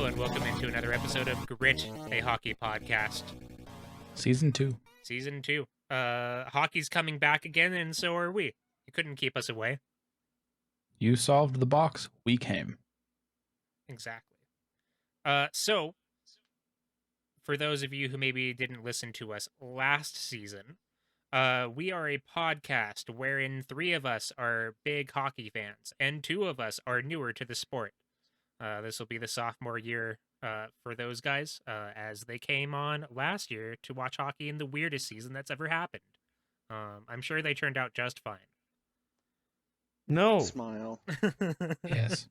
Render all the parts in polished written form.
Hello and welcome into another episode of Grit, a hockey podcast. Season 2. Season 2. Hockey's coming back again, and so are we. You couldn't keep us away. You solved the box. We came. Exactly. So, for those of you who maybe didn't listen to us last season, we are a podcast wherein 3 of us are big hockey fans, and 2 of us are newer to the sport. This will be the sophomore year for those guys, as they came on last year to watch hockey in the weirdest season that's ever happened. I'm sure they turned out just fine. No. Smile. Yes.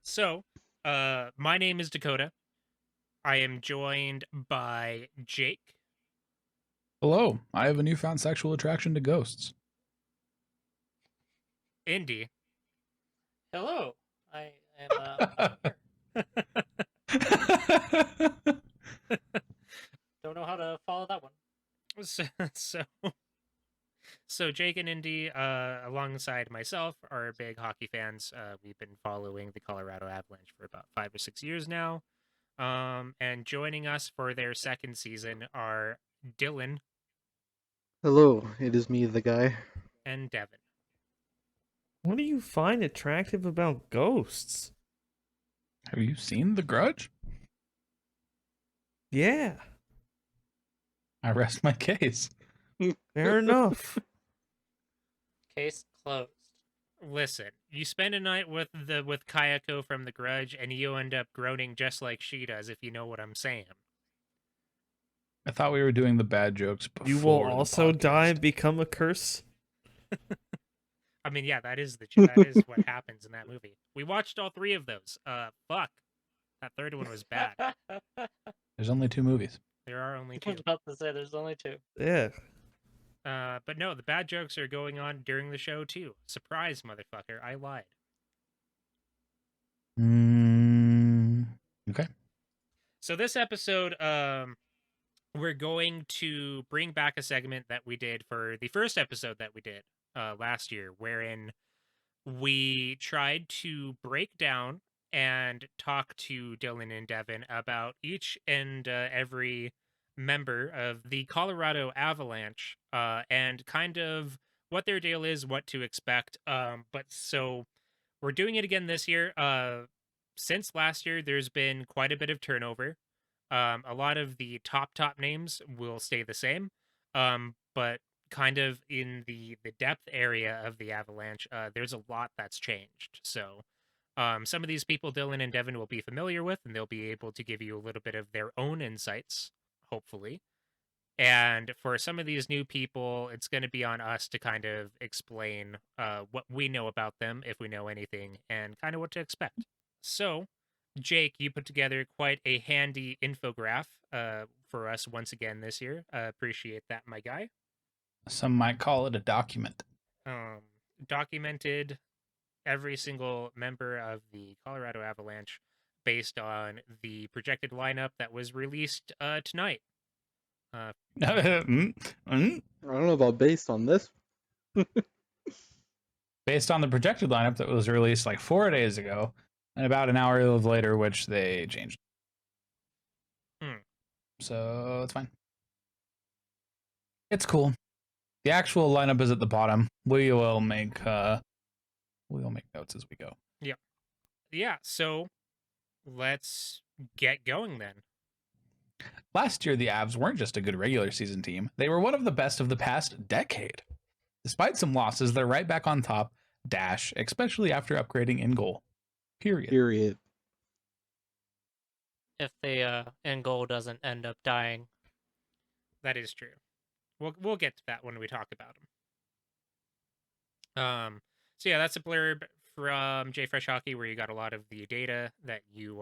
So, my name is Dakota. I am joined by Jake. Hello. I have a newfound sexual attraction to ghosts. Indy. Hello. I am don't know how to follow that one. So Jake and Indy, alongside myself, are big hockey fans. We've been following the Colorado Avalanche for about 5 or 6 years now. And joining us for their second season are Dylan Hello, it is me, the guy. and Devin. What do you find attractive about ghosts? Have you seen The Grudge? Yeah, I rest my case. fair enough. Case closed. Listen, you spend a night with Kayako from The Grudge, and you end up groaning just like she does, if you know what I'm saying. I thought we were doing the bad jokes before. You will the also podcast. die and become a curse. I mean, yeah, that is what happens in that movie. We watched all 3 of those. Fuck, that third one was bad. There's only 2 movies. There are only I 2. was about to say there's only 2. Yeah. But no, the bad jokes are going on during the show too. Surprise, motherfucker! I lied. Okay. So this episode, we're going to bring back a segment that we did for the first episode that we did last year, wherein we tried to break down and talk to Dylan and Devin about each and every member of the Colorado Avalanche and kind of what their deal is, what to expect. But so we're doing it again this year. Since last year, there's been quite a bit of turnover. A lot of the top names will stay the same, but kind of in the depth area of the Avalanche, there's a lot that's changed. So some of these people Dylan and Devin will be familiar with, and they'll be able to give you a little bit of their own insights, hopefully. And for some of these new people, it's going to be on us to kind of explain what we know about them, if we know anything, and kind of what to expect. So, Jake, you put together quite a handy infograph for us once again this year. Appreciate that, my guy. Some might call it a document. Documented every single member of the Colorado Avalanche based on the projected lineup that was released tonight. I don't know about based on this. Based on the projected lineup that was released like 4 days ago, and about an hour later, which they changed. So it's fine. It's cool. The actual lineup is at the bottom. We will make notes as we go. Yeah, so let's get going then. Last year, the Avs weren't just a good regular season team. They were one of the best of the past decade. Despite some losses, they're right back on top, especially after upgrading in goal. Period. If the end goal doesn't end up dying. That is true. We'll get to that when we talk about them. So yeah, that's a blurb from JFresh Hockey, where you got a lot of the data that you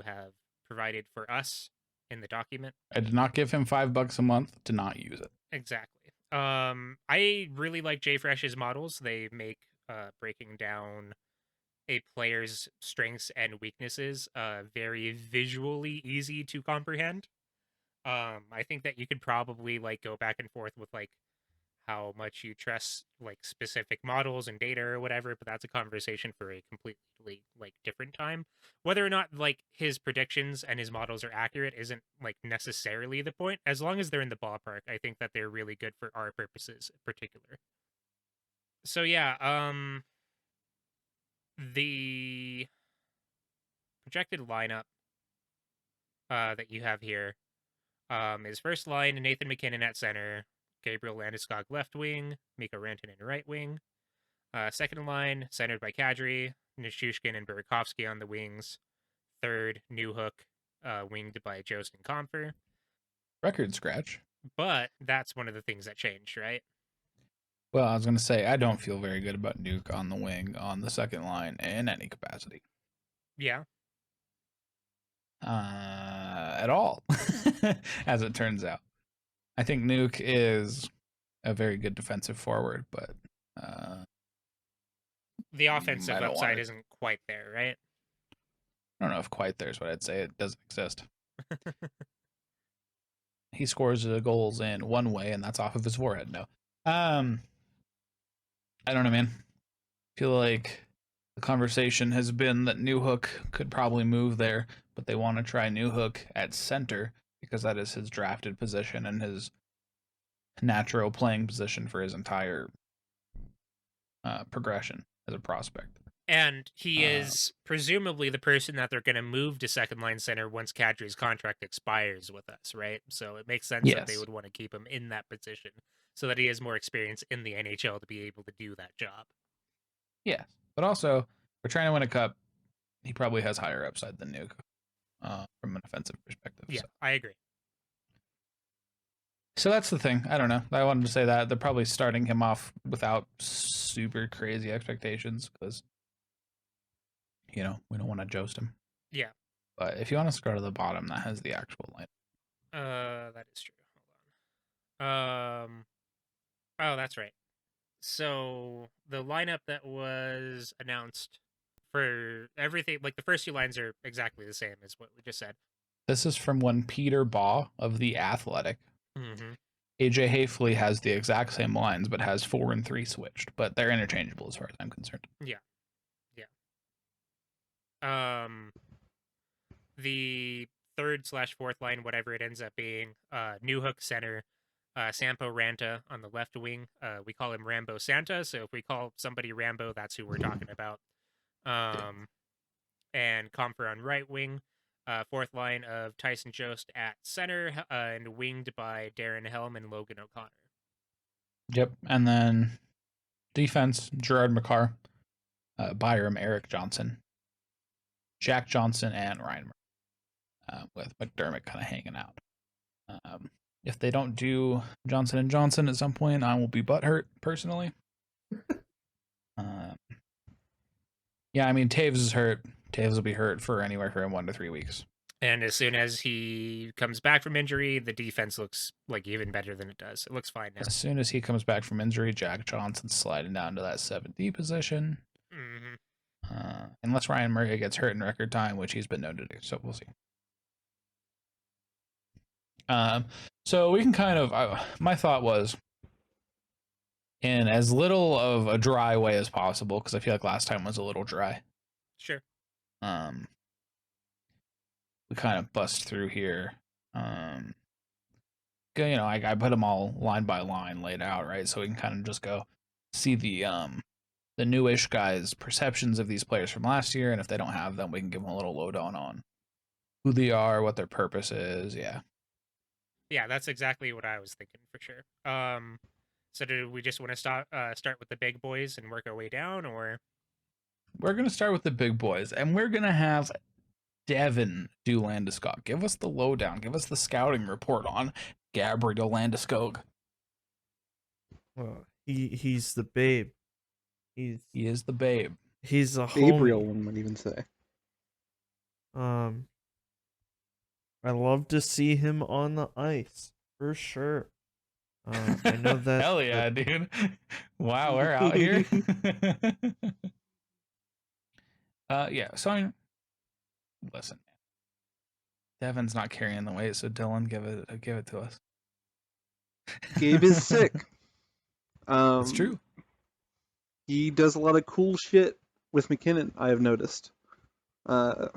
have provided for us in the document. I did not give him $5 a month to not use it. Exactly. I really like JFresh's models. They make breaking down a player's strengths and weaknesses very visually easy to comprehend. I think that you could probably like go back and forth with like how much you trust like specific models and data or whatever, but that's a conversation for a completely like different time. Whether or not like his predictions and his models are accurate isn't like necessarily the point. As long as they're in the ballpark, I think that they're really good for our purposes in particular. So yeah, the projected lineup that you have here is first line Nathan McKinnon at center, Gabriel Landeskog left wing, Mikko Rantanen right wing. Second line centered by Kadri, Nichushkin and Burakovsky on the wings. Third, Newhook, winged by Jost and Comfer. Record scratch. But that's one of the things that changed, right? Well, I was going to say, I don't feel very good about Nuke on the wing on the second line in any capacity. Yeah. At all, as it turns out. I think Nuke is a very good defensive forward, but the offensive don't upside isn't quite there, right? I don't know if quite there's what I'd say. It doesn't exist. He scores the goals in one way, and that's off of his forehead. No. I don't know, man. I feel like the conversation has been that Newhook could probably move there, but they want to try Newhook at center because that is his drafted position and his natural playing position for his entire progression as a prospect. And he is presumably the person that they're going to move to second line center once Kadri's contract expires with us, right? So it makes sense that they would want to keep him in that position so that he has more experience in the NHL to be able to do that job. Yeah, but also, we're trying to win a cup. He probably has higher upside than Nuke from an offensive perspective. Yeah, so. I agree. So that's the thing. I don't know. I wanted to say that. They're probably starting him off without super crazy expectations because, we don't want to joust him. Yeah. But if you want to scroll to the bottom, that has the actual line. That is true. Hold on. Oh, that's right. So the lineup that was announced for everything, like the first few lines are exactly the same as what we just said. This is from one Peter Baugh of The Athletic. Mm-hmm. AJ Hayfley has the exact same lines, but has 4 and 3 switched. But they're interchangeable as far as I'm concerned. Yeah. The third/fourth line, whatever it ends up being, Newhook center, Sampo Ranta on the left wing. We call him Rambo Santa, so if we call somebody Rambo, that's who we're talking about. And Comfer on right wing. Fourth line of Tyson Jost at center, and winged by Darren Helm and Logan O'Connor. Yep, and then defense, Gerard McCarr, Byram, Eric Johnson, Jack Johnson, and Ryan Murray, with McDermott kind of hanging out. If they don't do Johnson and Johnson at some point, I will be butthurt personally. Yeah, I mean, Taves is hurt. Taves will be hurt for anywhere from 1 to 3 weeks. And as soon as he comes back from injury, the defense looks like even better than it does. It looks fine now. As soon as he comes back from injury, Jack Johnson's sliding down to that 7D position. Mm-hmm. Unless Ryan Murray gets hurt in record time, which he's been known to do, so we'll see. So we can kind of, my thought was, in as little of a dry way as possible, because I feel like last time was a little dry. Sure. We kind of bust through here. I put them all line by line laid out, right? So we can kind of just go see the newish guys' perceptions of these players from last year, and if they don't have them, we can give them a little lowdown on who they are, what their purpose is. Yeah, that's exactly what I was thinking for sure. So do we just want to start with the big boys and work our way down, or? We're going to start with the big boys, and we're going to have Devin do Landeskog. Give us the lowdown. Give us the scouting report on Gabriel Landeskog. Well, he's the babe. He is the babe. He's a Gabriel, homie. one might even say. I love to see him on the ice for sure. I know that. Hell yeah, dude! Wow, we're out here. So listen, Devin's not carrying the weight, so Dylan, give it to us. Gabe is sick. That's true. He does a lot of cool shit with McKinnon, I have noticed. But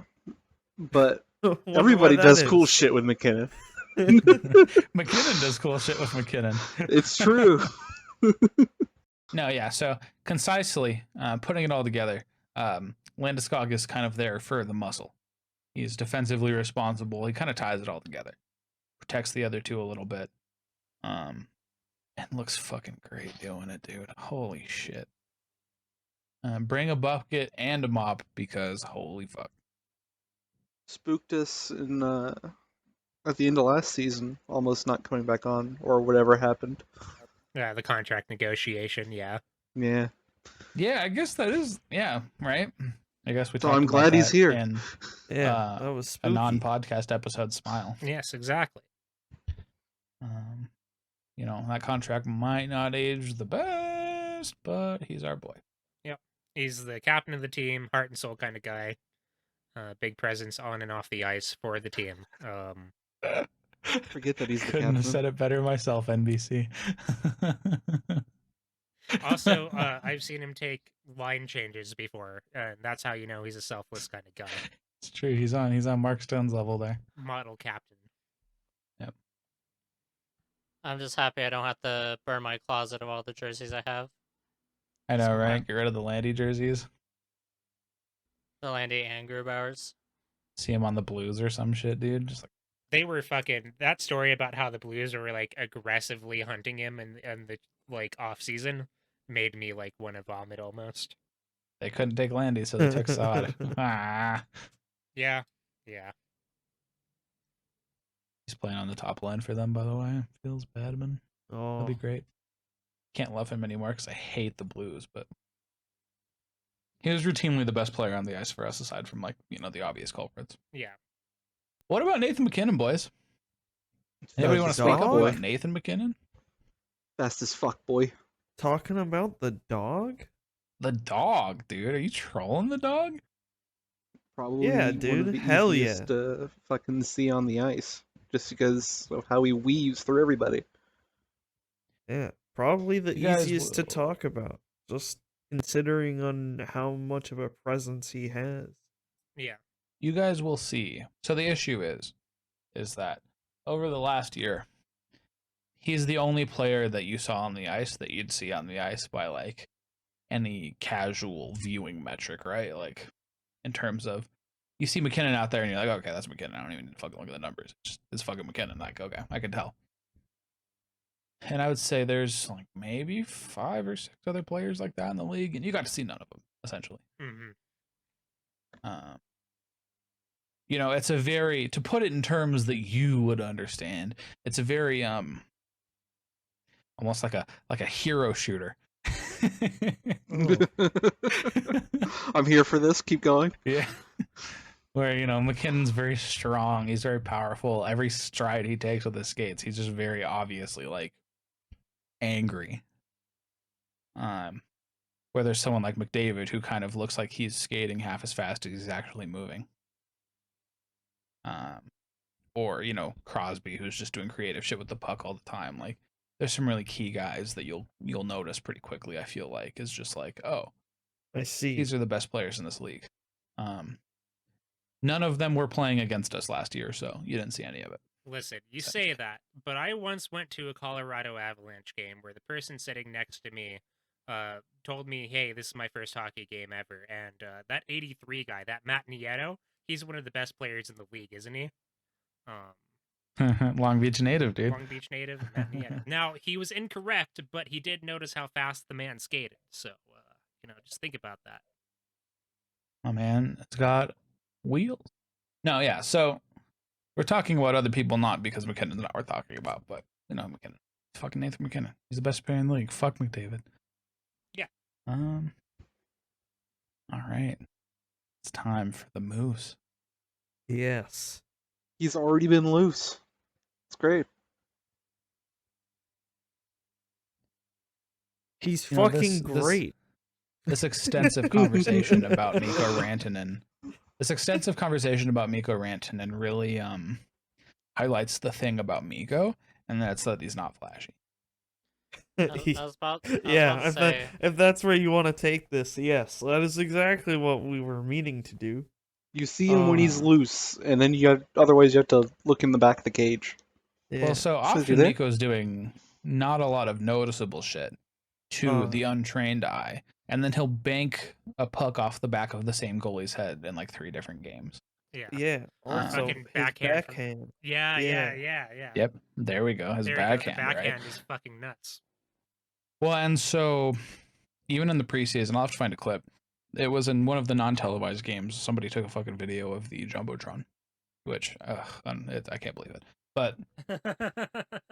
Wonder why everybody that does cool is. shit with McKinnon. McKinnon does cool shit with McKinnon. It's true. No, yeah. So concisely, putting it all together, Landeskog is kind of there for the muscle. He's defensively responsible. He kind of ties it all together, protects the other two a little bit, and looks fucking great doing it, dude. Holy shit. Bring a bucket and a mop because holy fuck. Spooked us in at the end of last season, almost not coming back on or whatever happened. Yeah, the contract negotiation. Yeah. Yeah. Yeah, I guess that is. Yeah, right. I guess we. So talked I'm about glad he's that here. in Yeah, that was a spooky. non-podcast episode. Smile. Yes, exactly. That contract might not age the best, but he's our boy. Yep. He's the captain of the team, heart and soul kind of guy. Big presence on and off the ice for the team. Forget that he's the Couldn't captain. have said it better myself, NBC. Also, I've seen him take line changes before, and that's how you know he's a selfless kind of guy. It's true. He's on Mark Stone's level there. Model captain. Yep. I'm just happy I don't have to burn my closet of all the jerseys I have. I know, So, right? Get rid of the Landy jerseys. The Landy and Grubauer's. See him on the Blues or some shit, dude. Just like They were fucking that story about how the Blues were like aggressively hunting him and the like off season made me like want to vomit almost. they couldn't take Landy, so they took Saad. Yeah. He's playing on the top line for them, by the way. Feels Badman. Oh, That'd be great. Can't love him anymore because I hate the Blues, but he was routinely the best player on the ice for us, aside from the obvious culprits. Yeah. What about Nathan McKinnon, boys? Anybody want to speak up dog? about Nathan McKinnon? Fast as fuck, boy. talking about the dog? The dog, dude. Are you trolling the dog? Probably Yeah, one of dude, the hell easiest yeah. to fucking see on the ice, just because of how he weaves through everybody. Yeah, probably the You guys easiest to will- talk about, just considering on how much of a presence he has. Yeah. You guys will see. So the issue is that over the last year, he's the only player that you saw on the ice that you'd see on the ice by like any casual viewing metric, right? Like in terms of you see McKinnon out there and you're like, okay, that's McKinnon. I don't even need to fucking look at the numbers. It's fucking McKinnon. Like, okay, I can tell. And I would say there's like maybe 5 or 6 other players like that in the league, and you got to see none of them, essentially. Mm-hmm. It's a very, to put it in terms that you would understand, it's a very almost like a hero shooter. I'm here for this. Keep going. Yeah. Where, McKinnon's very strong. He's very powerful. Every stride he takes with his skates, he's just very obviously like angry. Where there's someone like McDavid who kind of looks like he's skating half as fast as he's actually moving. Or, Crosby, who's just doing creative shit with the puck all the time. Like, there's some really key guys that you'll notice pretty quickly, I feel like, is just like, oh, I see. these are the best players in this league. None of them were playing against us last year, so you didn't see any of it. Listen, you say that, but I once went to a Colorado Avalanche game where the person sitting next to me told me, hey, this is my first hockey game ever. And that 83 guy, that Matt Nieto, he's one of the best players in the league, isn't he? Long Beach native, dude. Long Beach native, Matt Nieto. Now, he was incorrect, but he did notice how fast the man skated. So, just think about that. Oh, man, it's got wheels. No, yeah, so we're talking about other people, not because McKinnon's not worth talking about, but, McKinnon. Fucking Nathan McKinnon. He's the best player in the league. Fuck McDavid. Yeah. All right. It's time for the Moose. Yes. He's already been loose. It's great. He's You know, fucking great. This extensive conversation about Mikko Rantanen. This extensive conversation about Mikko Rantanen really highlights the thing about Mikko, and that's that he's not flashy. I was about to Yeah, say. if that's where you want to take this, yes, that is exactly what we were meaning to do. You see him when he's Uh, loose, and then otherwise you have to look in the back of the cage. Yeah. well, so Says you often there. Miko's doing not a lot of noticeable shit to the untrained eye, and then he'll bank a puck off the back of the same goalie's head in like 3 different games. Yeah. Yeah. Or Also, fucking his backhand. backhand. Yeah, Yeah. yeah. Yep, there we go. His There we go. The backhand, backhand right? is fucking nuts. Well, and so even in the preseason, I'll have to find a clip. It was in one of the non-televised games. Somebody took a fucking video of the jumbotron, which I can't believe it. But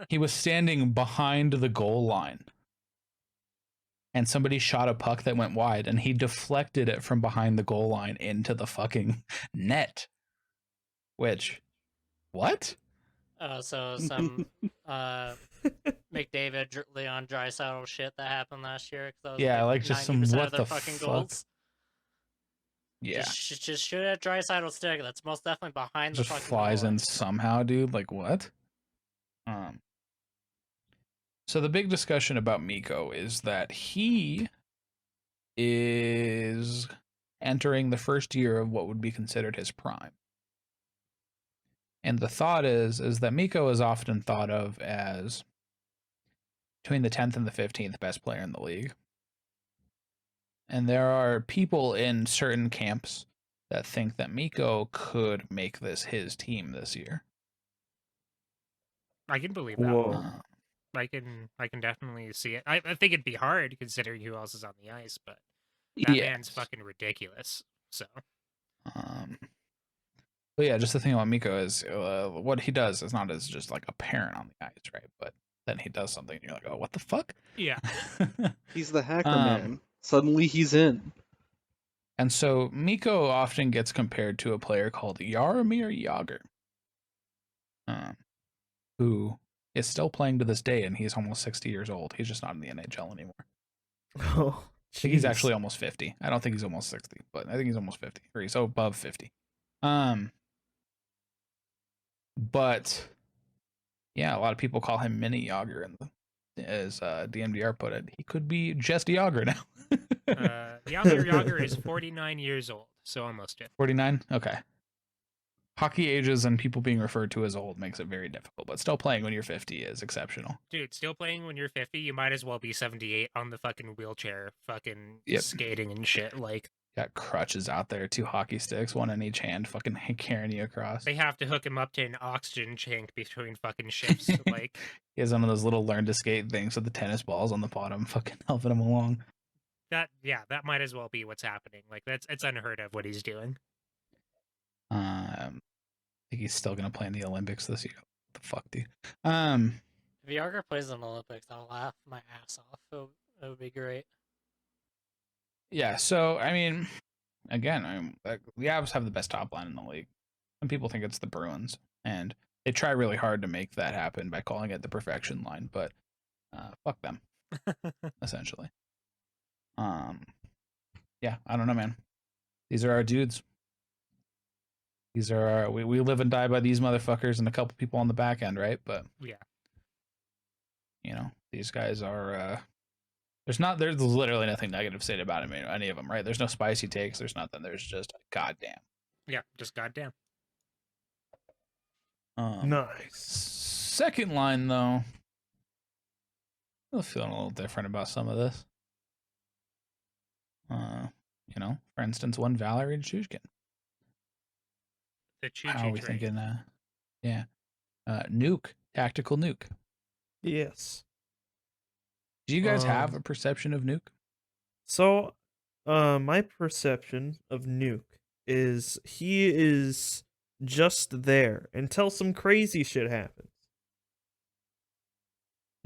he was standing behind the goal line, and somebody shot a puck that went wide, and he deflected it from behind the goal line into the fucking net. Which, what? So some McDavid, Leon Draisaitl shit that happened last year. 'Cause that was Yeah, like just some 90% what of their the fucking fuck? goals. Yeah, Just shoot at Draisaitl's stick. That's most definitely behind the just fucking flies goal in line. somehow, dude. Like what? So the big discussion about Miko is that he is entering the first year of what would be considered his prime. And the thought is that Miko is often thought of as between the 10th and the 15th best player in the league. And there are people in certain camps that think that Miko could make this his team this year. I can believe that. Whoa. Uh, I can definitely see it. I think it'd be hard considering who else is on the ice, but that man's fucking ridiculous. So but yeah, just the thing about Miko is what he does is not as just like apparent on the ice, right? But then he does something, and you're like, oh, what the fuck? yeah. He's the hacker man. Suddenly he's in. And so Miko often gets compared to a player called Jaromir Jagr, who is still playing to this day, and he's almost 60 years old. He's just not in the NHL anymore. Oh, I think he's jeez. actually almost 50. I don't think he's almost 60, but I think he's almost 50, or he's above 50. But yeah, a lot of people call him Mini Yager, and as DMDR put it, he could be just Yager now. Yager is 49 years old, so almost 50. 49? Okay. Hockey ages and people being referred to as old makes it very difficult, but still playing when you're 50 is exceptional. Dude, still playing when you're 50, you might as well be 78 on the fucking wheelchair, fucking skating and shit. Like, got crutches out there, 2 hockey sticks, 1 in each hand, fucking carrying you across. they have to hook him up to an oxygen tank between fucking shifts. Like, He has one of those little learn to skate things with the tennis balls on the bottom, fucking helping him along. that might as well be what's happening. Like, it's unheard of what he's doing. I think he's still gonna play in the Olympics this year. What the fuck, dude? If Yager plays in the Olympics, I'll laugh my ass off. It would be great. Yeah. So I mean, again, the Avs have the best top line in the league. Some people think it's the Bruins, and they try really hard to make that happen by calling it the perfection line. But fuck them, essentially. Yeah, I don't know, man. These are our dudes. These are our, we live and die by these motherfuckers and a couple people on the back end, right? But Yeah. you know, these guys are there's literally nothing negative said about any of them, right? There's no spicy takes, there's nothing. There's just goddamn. Yeah, just goddamn. Nice. Second line though, I'm feeling a little different about some of this. You know, for instance, one Valerie Shushkin. The choo How are we train. thinking? Yeah, nuke, tactical nuke. Yes. Do you guys have a perception of nuke? So, my perception of Nuke is he is just there until some crazy shit happens.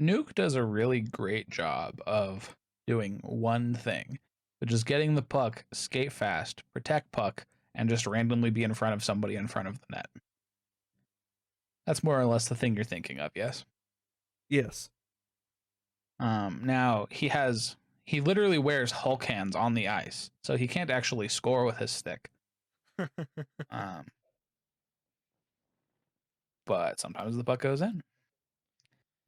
Nuke does a really great job of doing one thing, which is getting the puck, skate fast, protect puck, and just randomly be in front of somebody in front of the net. That's more or less the thing you're thinking of, yes? Yes. Now, he literally wears Hulk hands on the ice, so he can't actually score with his stick. But sometimes the puck goes in.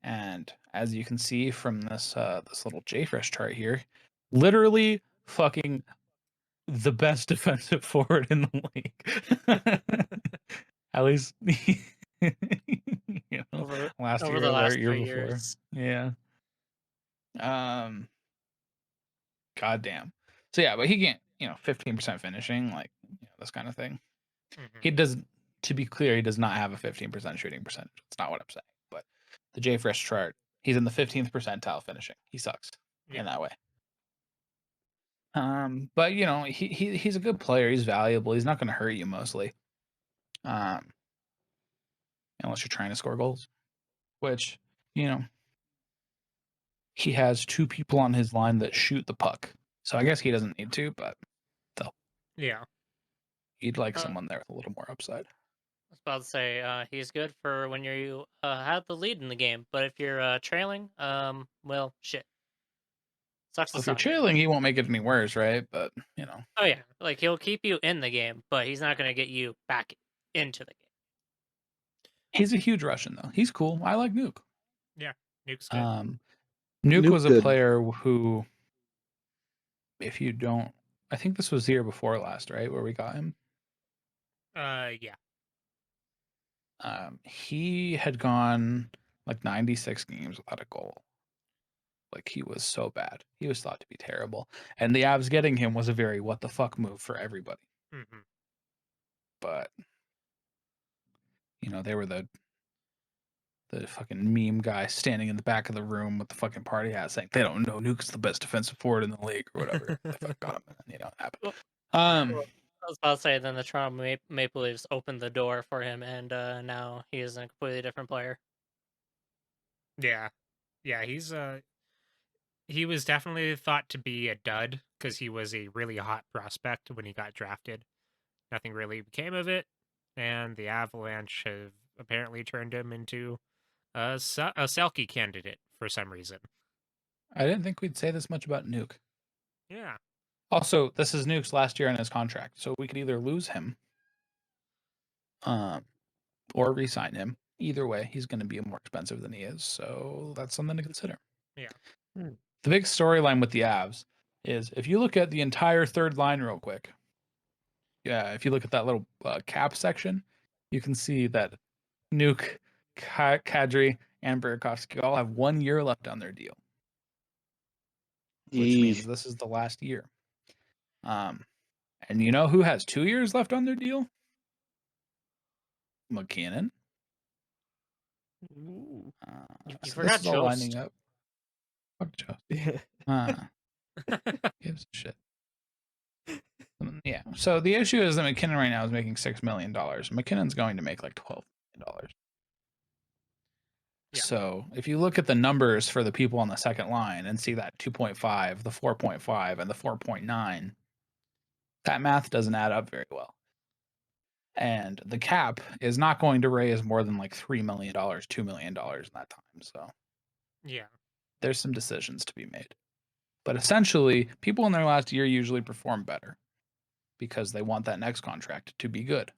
And as you can see from this this little JFresh chart here, literally fucking the best defensive forward in the league. At least you know, over last over year the or last year 3 before. years. Yeah. Goddamn. So yeah, but he can't, 15% finishing, like, this kind of thing. Mhm. He does, to be clear, he does not have a 15% shooting percentage. That's not what I'm saying. But the JFresh chart, he's in the 15th percentile finishing. He sucks Yeah. in that way. But he's a good player. He's valuable. He's not going to hurt you mostly, um, unless you're trying to score goals. Which, he has two people on his line that shoot the puck. So I guess he doesn't need to, but still, Yeah. he'd like Uh, someone there with a little more upside. I was about to say he's good for when you have the lead in the game, but if you're trailing, well, shit, sucks to Well, if you're suck. chilling, he won't make it any worse, right? But Oh yeah, like he'll keep you in the game, but he's not gonna get you back into the game. he's a huge Russian though. He's cool. I like Nuke. Yeah. Nuke's good. Nuke Nuke was a good. player who, if you don't, I think this was the year before last, right, where we got him. Yeah. He had gone like 96 games without a goal. Like, he was so bad. He was thought to be terrible. And the Avs getting him was a very what the fuck move for everybody. Mm-hmm. But they were the fucking meme guy standing in the back of the room with the fucking party hat saying they don't know Nuke's the best defensive forward in the league or whatever. They fucking got him, and it happened. Well, Um, I was about to say then the Toronto Maple Leafs opened the door for him, and now he is a completely different player. Yeah. Yeah. He was definitely thought to be a dud because he was a really hot prospect when he got drafted. Nothing really became of it, and the Avalanche have apparently turned him into a Selkie candidate for some reason. I didn't think we'd say this much about Nuke. Yeah. Also, this is Nuke's last year on his contract, so we could either lose him, or re-sign him. Either way, he's going to be more expensive than he is, so that's something to consider. Yeah. The big storyline with the Avs is if you look at the entire third line real quick. Yeah, if you look at that little cap section, you can see that Nuke, Kadri, and Burakovsky all have 1 year left on their deal, which means this is the last year. And you know who has 2 years left on their deal? McKinnon. Ooh. You So forgot this is all lining Jost. up. Fuck Jost. Yeah. Gives a shit. Yeah. So the issue is that McKinnon right now is making $6 million. McKinnon's going to make like $12 million. Yeah. So if you look at the numbers for the people on the second line and see that 2.5, the 4.5, and the 4.9, that math doesn't add up very well. And the cap is not going to raise more than like $3 million, $2 million in that time. So Yeah. there's some decisions to be made. But essentially, people in their last year usually perform better because they want that next contract to be good.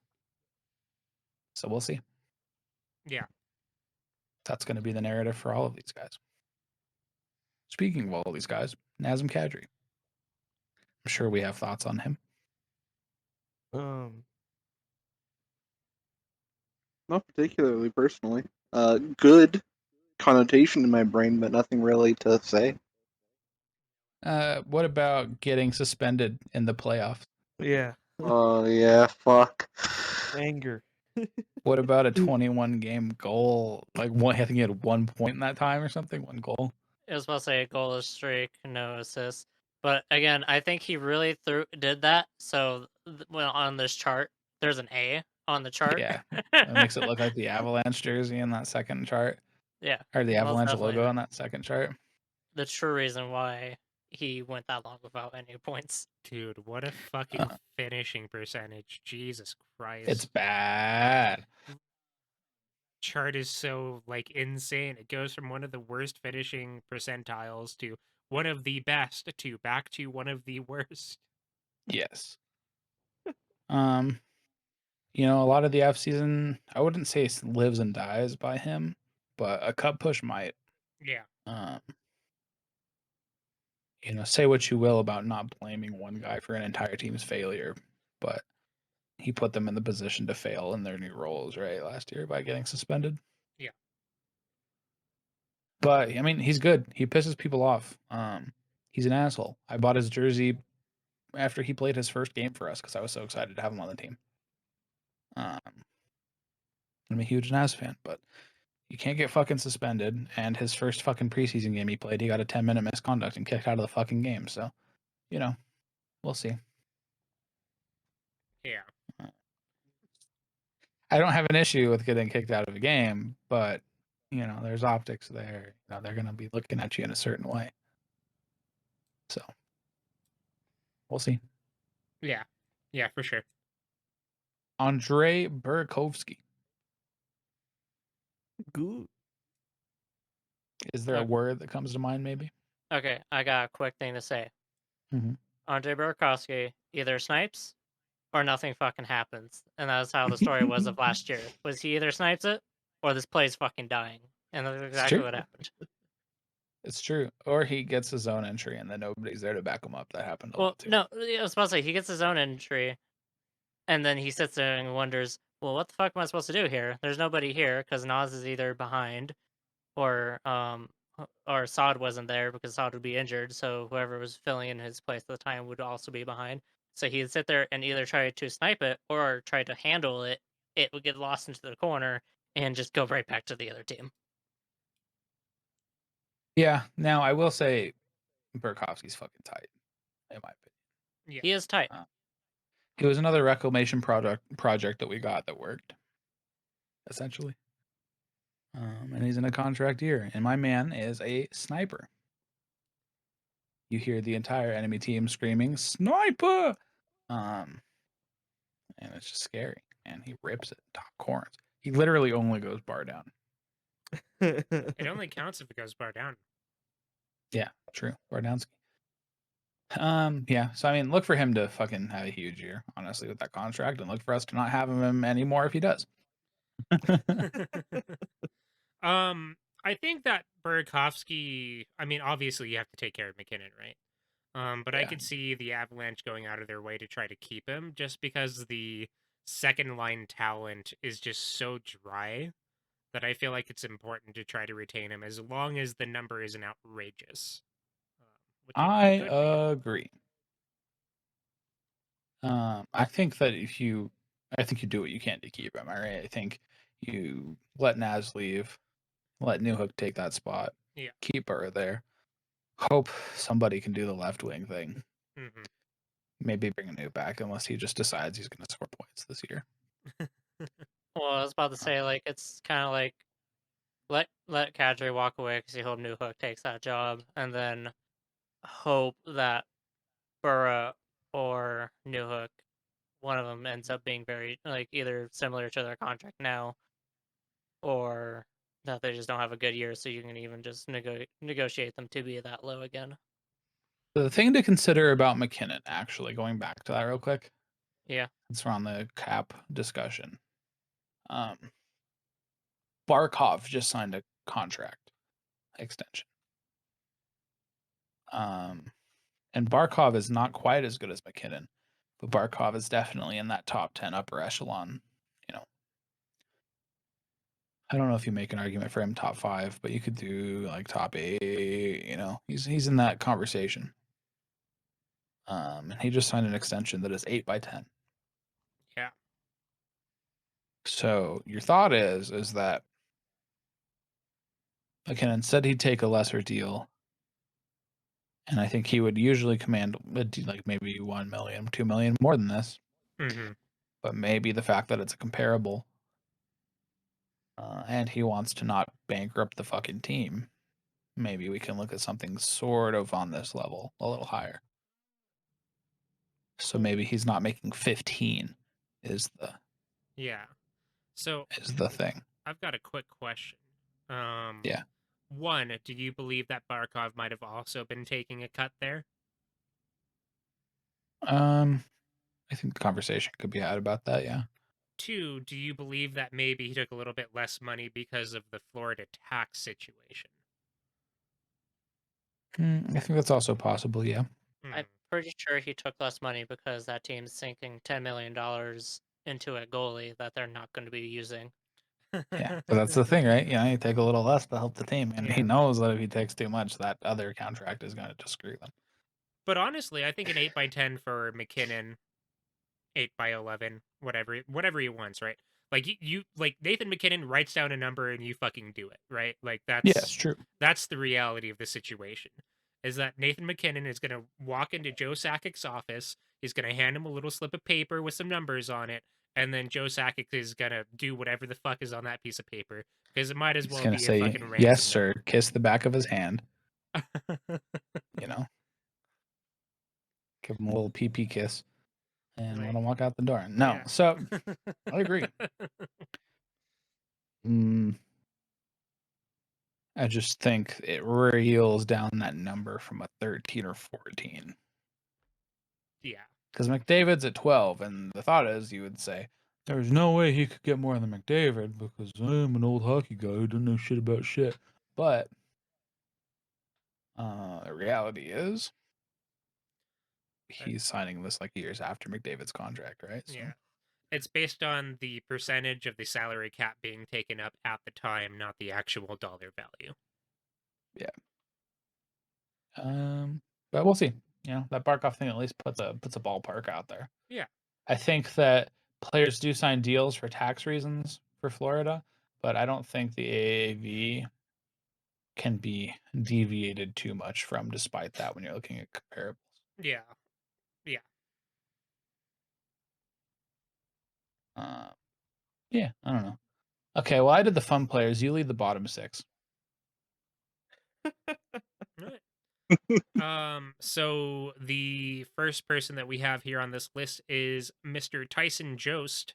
So we'll see. Yeah. That's going to be the narrative for all of these guys. Speaking of all these guys, Nazem Kadri. I'm sure we have thoughts on him. Not particularly, personally. Good connotation in my brain, but nothing really to say. What about getting suspended in the playoffs? Yeah. Oh yeah, fuck. Anger. What about a 21 game goal? Like one, I think he had 1 point in that time or something. 1 goal. It was supposed to say a goalless streak, no assists. But again, I think he really did that. So well, on this chart, there's an A on the chart. Yeah, it makes it look like the Avalanche jersey in that second chart, Yeah, or the most Avalanche definitely logo on that second chart. the true reason why he went that long without any points. Dude, what a fucking finishing percentage. Jesus Christ. It's bad. Chart is so like insane. It goes from one of the worst finishing percentiles to one of the best to back to one of the worst. Yes. A lot of the F season, I wouldn't say lives and dies by him, but a cup push might. Yeah. Say what you will about not blaming one guy for an entire team's failure, but he put them in the position to fail in their new roles, right, last year by getting suspended. Yeah. But I mean, he's good. He pisses people off. He's an asshole. I bought his jersey after he played his first game for us because I was so excited to have him on the team. I'm a huge Naz fan, but you can't get fucking suspended. And his first fucking preseason game he played, he got a 10-minute misconduct and kicked out of the fucking game. So, we'll see. Yeah. I don't have an issue with getting kicked out of a game, but there's optics there. They're gonna be looking at you in a certain way. So we'll see. Yeah. Yeah, for sure. Andrei Burakovsky. Good. Is there a word that comes to mind, maybe? Okay, I got a quick thing to say. Mhm. Andre Burakovsky either snipes or nothing fucking happens. And that's how the story was of last year. Was he either snipes it or this play's fucking dying. And that's exactly true. what happened. It's true. Or he gets his own entry and then nobody's there to back him up. That happened a Well, lot too. no, I was supposed to say he gets his own entry and then he sits there and wonders, well, what the fuck am I supposed to do here? There's nobody here because Nas is either behind or Saad wasn't there because Saad would be injured, so whoever was filling in his place at the time would also be behind. So he'd sit there and either try to snipe it or try to handle it. It would get lost into the corner and just go right back to the other team. Yeah. Now I will say Burakovsky's fucking tight, in my opinion. Yeah. He is tight. He was another reclamation project that we got that worked, essentially. And he's in a contract year. And my man is a sniper. You hear the entire enemy team screaming, "Sniper!" And it's just scary. And he rips it top corners. He literally only goes bar down. It only counts if it goes bar down. Yeah, true. Bardowski. Yeah. So I mean, look for him to fucking have a huge year, honestly, with that contract, and look for us to not have him anymore if he does. I think that Burakovsky, I mean, obviously you have to take care of McKinnon, right? But I Yeah. could see the Avalanche going out of their way to try to keep him just because the second line talent is just so dry that I feel like it's important to try to retain him as long as the number isn't outrageous. Which I could be. agree. I think that you do what you can to keep him. All right. I think you let Naz leave, let Newhook take that spot. Yeah. Keep her there. Hope somebody can do the left wing thing. Mm-hmm. Maybe bring a new back unless he just decides he's going to score points this year. Well, I was about to say, like, it's kind of like let Kadri walk away because you hope Newhook takes that job, and then hope that Burra or Newhook, one of them ends up being very like either similar to their contract now, or that they just don't have a good year, so you can even just negotiate them to be that low again. The thing to consider about McKinnon, actually, going back to that real quick. Yeah. It's around the cap discussion. Barkov just signed a contract extension. And Barkov is not quite as good as McKinnon, but Barkov is definitely in that top 10 upper echelon. I don't know if you make an argument for him top 5, but you could do like top 8. He's in that conversation. And he just signed an extension that is 8 by 10. Yeah. So your thought is that McKinnon said he'd take a lesser deal, and I think he would usually command like maybe 1 million, 2 million more than this. Mm-hmm. But maybe the fact that it's a comparable, and he wants to not bankrupt the fucking team, maybe we can look at something sort of on this level, a little higher. So maybe he's not making 15 is the thing. I've got a quick question. Yeah. One, do you believe that Barkov might have also been taking a cut there? I think the conversation could be had about that, yeah. two, do you believe that maybe he took a little bit less money because of the Florida tax situation? I think that's also possible. Yeah. I'm pretty sure he took less money because that team's sinking $10 million into a goalie that they're not going to be using. Yeah. But that's the thing, right? You take a little less to help the team, and he Yeah. knows that if he takes too much, that other contract is going to just screw them. But honestly, I think an 8x10 for McKinnon, 8x11, whatever he wants, right? Like you like Nathan McKinnon writes down a number and you fucking do it, right? Like Yeah, it's true. that's the reality of the situation. Is that Nathan McKinnon is gonna walk into Joe Sakic's office, he's gonna hand him a little slip of paper with some numbers on it, and then Joe Sakic is gonna do whatever the fuck is on that piece of paper. Because it might as He's well going be to a say, fucking ransom yes, sir, kiss the back of his hand, note. give him a little pee kiss, and let Like, him walk out the door. No, yeah. so I agree. I just think it reels down that number from a 13 or 14. Yeah. Because McDavid's at 12, and the thought is you would say, there's no way he could get more than McDavid because I'm an old hockey guy who doesn't know shit about shit. But the reality is he's signing this like years after McDavid's contract, right? So, Yeah. It's based on the percentage of the salary cap being taken up at the time, not the actual dollar value. yeah. But we'll see. That Barkov thing at least puts a ballpark out there. Yeah. I think that players do sign deals for tax reasons for Florida, but I don't think the AAV can be deviated too much from despite that when you're looking at comparables. Yeah. Yeah. Yeah, I don't know. Okay, well, I did the fun players. You lead the bottom six. So the first person that we have here on this list is Mr. Tyson Jost.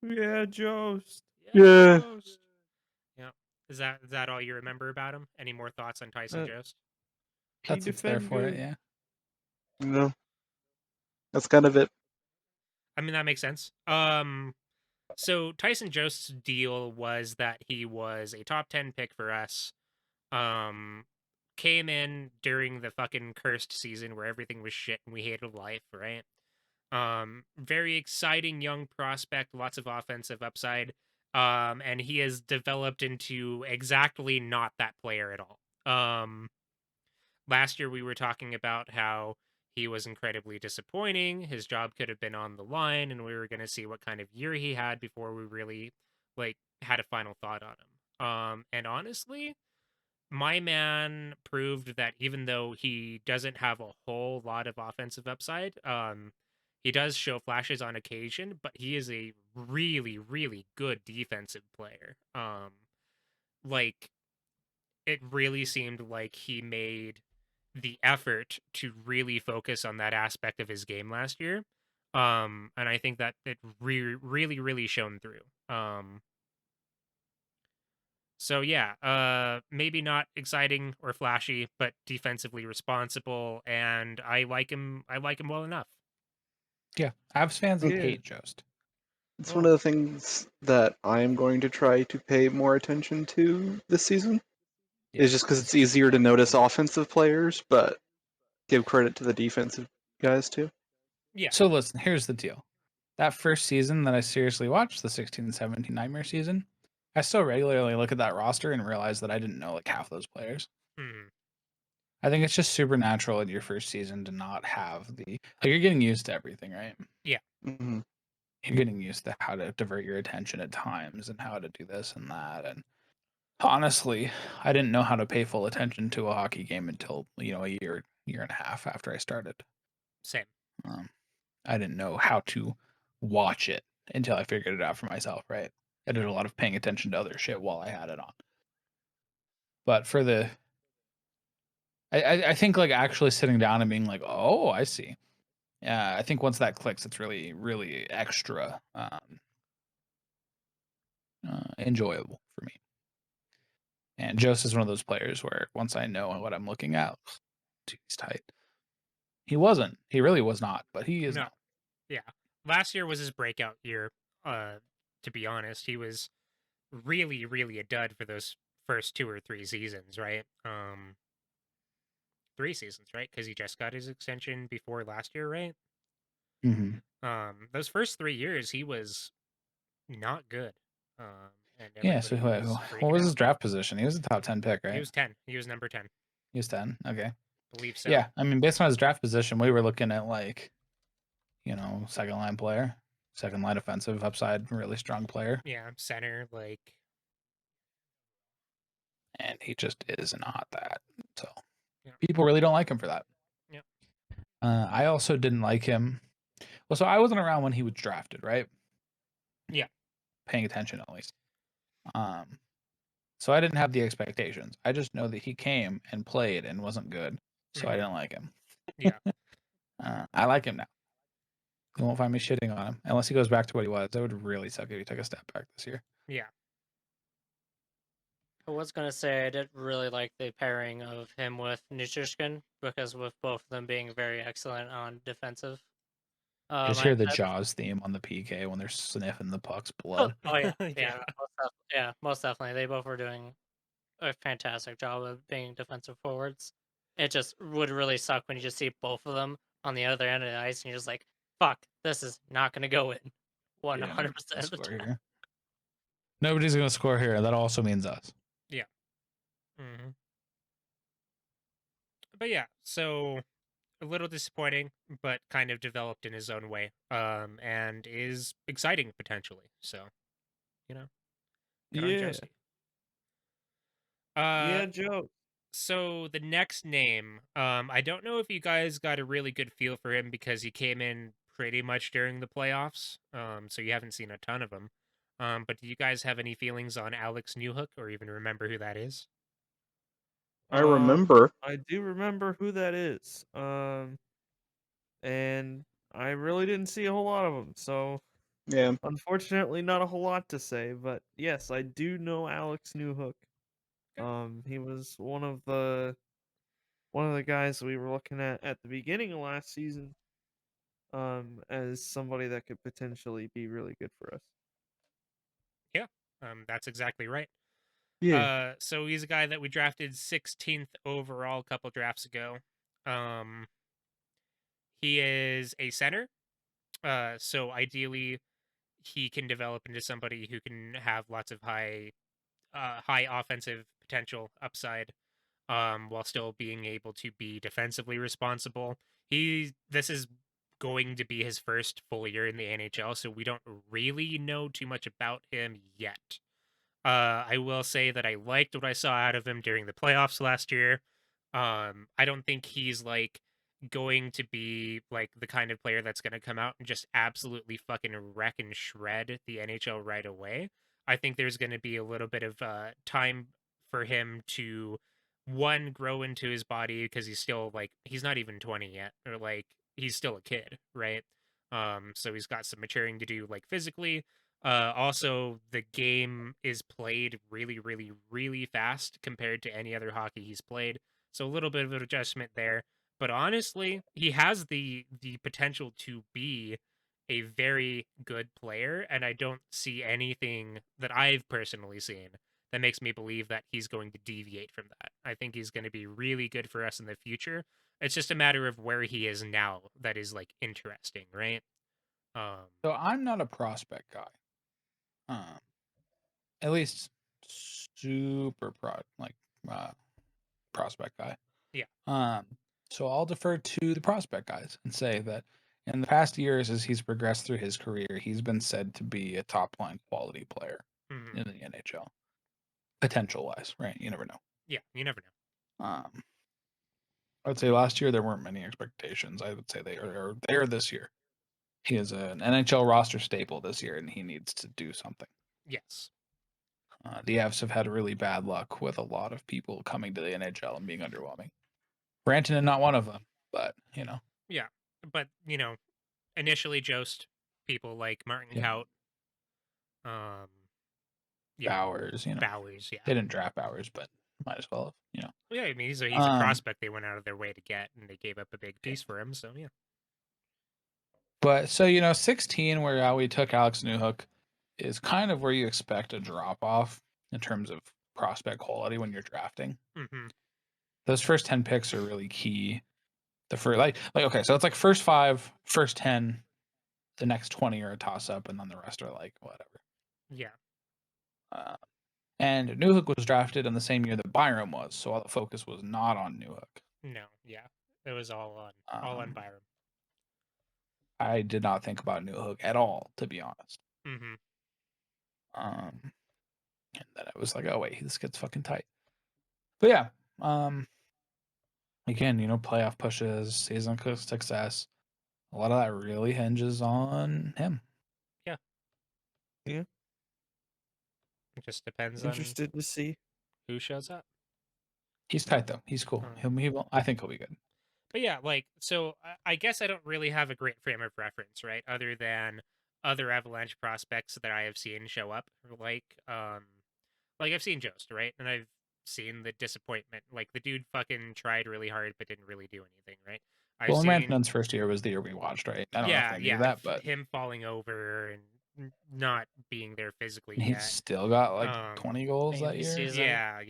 Yeah, Jost. Yeah. Jost. Yeah. Is that all you remember about him? Any more thoughts on Tyson Jost? That's what's there for it, yeah. No. That's kind of it. I mean, that makes sense. So Tyson Jost's deal was that he was a top 10 pick for us. Came in during the fucking cursed season where everything was shit and we hated life, right? Very exciting young prospect, lots of offensive upside. And he has developed into exactly not that player at all. Last year we were talking about how he was incredibly disappointing. His job could have been on the line, and we were going to see what kind of year he had before we really had a final thought on him. And honestly, my man proved that even though he doesn't have a whole lot of offensive upside, he does show flashes on occasion, but he is a really, really good defensive player. It really seemed like he made the effort to really focus on that aspect of his game last year. And I think that it really shone through. So yeah, maybe not exciting or flashy, but defensively responsible, and I like him well enough. Yeah, Avs fans Yeah. hate Jost. It's one of the things that I'm going to try to pay more attention to this season. Is just because it's easier to notice offensive players, but give credit to the defensive guys too. Yeah. So listen, here's the deal. That first season that I seriously watched, the 16-17 Nightmare season, I still regularly look at that roster and realize that I didn't know like half those players. Mhm. I think it's just supernatural in your first season to not have you're getting used to everything, right? Yeah. Mm-hmm. You're getting used to how to divert your attention at times and how to do this and that. And honestly, I didn't know how to pay full attention to a hockey game until, a year and a half after I started. Same. I didn't know how to watch it until I figured it out for myself, right? I did a lot of paying attention to other shit while I had it on. But for I think like actually sitting down and being like, oh, I see. Yeah, I think once that clicks, it's really, really extra enjoyable for me. And Jost is one of those players where once I know what I'm looking at, he's tight. He wasn't. He really was not, but he is No. now. Yeah. last year was his breakout year. To be honest, he was really, really a dud for those first 2 or 3 seasons, right? 3 seasons, right? Because he just got his extension before last year, right? Mm-hmm. Those first 3 years, he was not good. And Yeah. So everybody was what freaking was out. his draft position? He was a top 10 pick, right? He was 10. He was number 10. He was 10. Okay. Believe so. Yeah. I mean, based on his draft position, we were looking at like, second line player, second line offensive upside, really strong player, Yeah, center, like, and he just is not that. So Yeah. people really don't like him for that. Yeah. I also didn't like him. Well, so I wasn't around when he was drafted, right? Yeah. Paying attention at least. So I didn't have the expectations. I just know that he came and played and wasn't good, so I Mhm. didn't like him. Yeah. I like him now. You won't find me shitting on him unless he goes back to what he was. That would really suck if he took a step back this year. Yeah. I was gonna say I did really like the pairing of him with Nutrishkin because with both of them being very excellent on defensive. I just hear the Mindset. Jaws theme on the PK when they're sniffing the puck's Oh, blood. oh yeah, Yeah. most definitely. They both were doing a fantastic job of being defensive forwards. It just would really suck when you just see both of them on the other end of the ice and you're just like, "Fuck, this is not gonna go in." 100% of the Score time. here. Nobody's gonna score here. That also means us. Mm-hmm. But yeah, so a little disappointing, but kind of developed in his own way, and is exciting potentially. So, good on Yeah. Josie. Yeah, Joe. So the next name, I don't know if you guys got a really good feel for him because he came in pretty much during the playoffs, so you haven't seen a ton of him. But do you guys have any feelings on Alex Newhook or even remember who that is? I remember. I do remember who that is. And I really didn't see a whole lot of them, so Yeah. unfortunately not a whole lot to say, but yes, I do know Alex Newhook. He was one of the guys we were looking at the beginning of last season, as somebody that could potentially be really good for us. Yeah, that's exactly right. Yeah. So he's a guy that we drafted 16th overall a couple drafts ago. Um, he is a center. So ideally, he can develop into somebody who can have lots of high offensive potential upside, while still being able to be defensively responsible. This is going to be his first full year in the NHL, so we don't really know too much about him yet. I will say that I liked what I saw out of him during the playoffs last year. I don't think he's like going to be like the kind of player that's going to come out and just absolutely fucking wreck and shred the NHL right away. I think there's going to be a little bit of time for him to one grow into his body because he's still like he's not even 20 yet, or like he's still a kid, right? So he's got some maturing to do like physically. Also, the game is played really, really, really fast compared to any other hockey he's played. So a little bit of an adjustment there. But honestly, he has the potential to be a very good player, and I don't see anything that I've personally seen that makes me believe that he's going to deviate from that. I think he's going to be really good for us in the future. It's just a matter of where he is now that is like interesting, right? So I'm not a prospect guy. At least super prospect guy. Yeah. So I'll defer to the prospect guys and say that in the past years, as he's progressed through his career, he's been said to be a top line quality player Mhm. in the NHL, potential wise, right? You never know. Yeah, you never know. I would say last year there weren't many expectations. I would say they are there this year. He is an NHL roster staple this year, and he needs to do something. Yes. The Avs have had really bad luck with a lot of people coming to the NHL and being underwhelming. Rantanen not one of them, but Yeah. But, initially Jost people like Martin Yeah. Kaut, um yeah, Bowers, Bowers, yeah. they didn't draft Bowers, but might as well have, Yeah, I mean he's a prospect they went out of their way to get and they gave up a big piece for him, so yeah. But so 16, where we took Alex Newhook, is kind of where you expect a drop off in terms of prospect quality when you're drafting. Mm-hmm. Those first 10 picks are really key. The first okay, so it's like first 5, first 10, the next 20 are a toss up, and then the rest are like whatever. Yeah. And Newhook was drafted in the same year that Byram was, so all the focus was not on Newhook. No. Yeah. It was all on Byram. I did not think about Newhook at all, to be honest. Mm-hmm. And then I was like, oh wait, this gets fucking tight. But yeah, again, playoff pushes, season success. A lot of that really hinges on him. Yeah. Yeah. It just depends Interested to see. on who shows up. He's tight though. He's cool. He will. I think he'll be good. But yeah, so I guess I don't really have a great frame of reference, right? Other than other Avalanche prospects that I have seen show up, like I've seen Jost, right? And I've seen the disappointment. Like the dude fucking tried really hard but didn't really do anything, right? Well, Rantanen's first year was the year we watched, right? I don't know if they knew that, but him falling over and not being there physically he yet. Still got like 20 goals that year. Season. Yeah.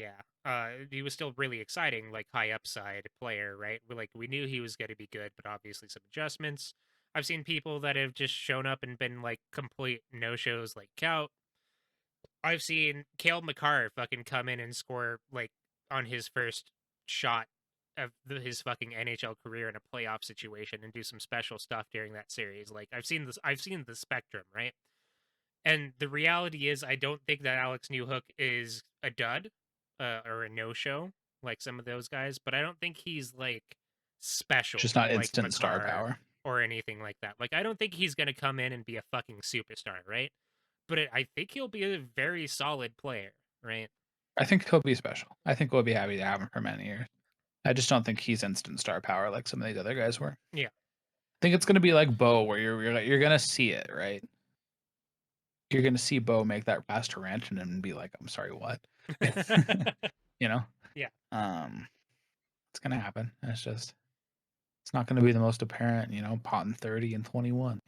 He was still really exciting, like high upside player, right? We knew he was going to be good, but obviously some adjustments. I've seen people that have just shown up and been like complete no-shows, like Kaut. I've seen Cale Makar fucking come in and score like on his first shot of his fucking NHL career in a playoff situation and do some special stuff during that series. Like I've seen the spectrum, right? And the reality is I don't think that Alex Newhook is a dud or a no-show like some of those guys, but I don't think he's like special. Just not like instant star power or anything like that. Like I don't think he's going to come in and be a fucking superstar, right? But I think he'll be a very solid player, right? I think he'll be special. I think we'll be happy to have him for many years. I just don't think he's instant star power like some of these other guys were. Yeah. I think it's going to be like Bo, where you're going to see it, right? You're going to see Bo make that pass to Rantanen and be like, I'm sorry, what? Yeah. It's going to happen. It's not going to be the most apparent, pot in 30 and 21,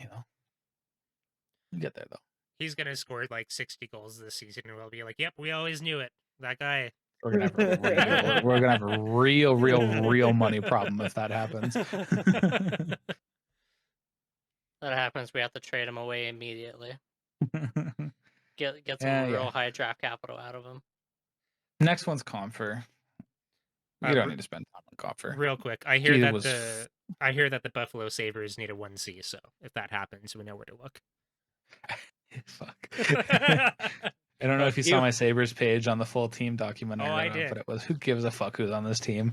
You get there, though. He's going to score like 60 goals this season, and we'll be like, yep, we always knew it. That guy. We're gonna have a real money problem if that happens. That happens, we have to trade him away immediately. Get some real high draft capital out of him. Next one's Comfer. You don't need to spend time on Comfer. Real quick, I hear that the Buffalo Sabres need a 1C, so if that happens, we know where to look. Fuck. I don't know if you saw my Sabres page on the full team document. I did. But it was, who gives a fuck who's on this team?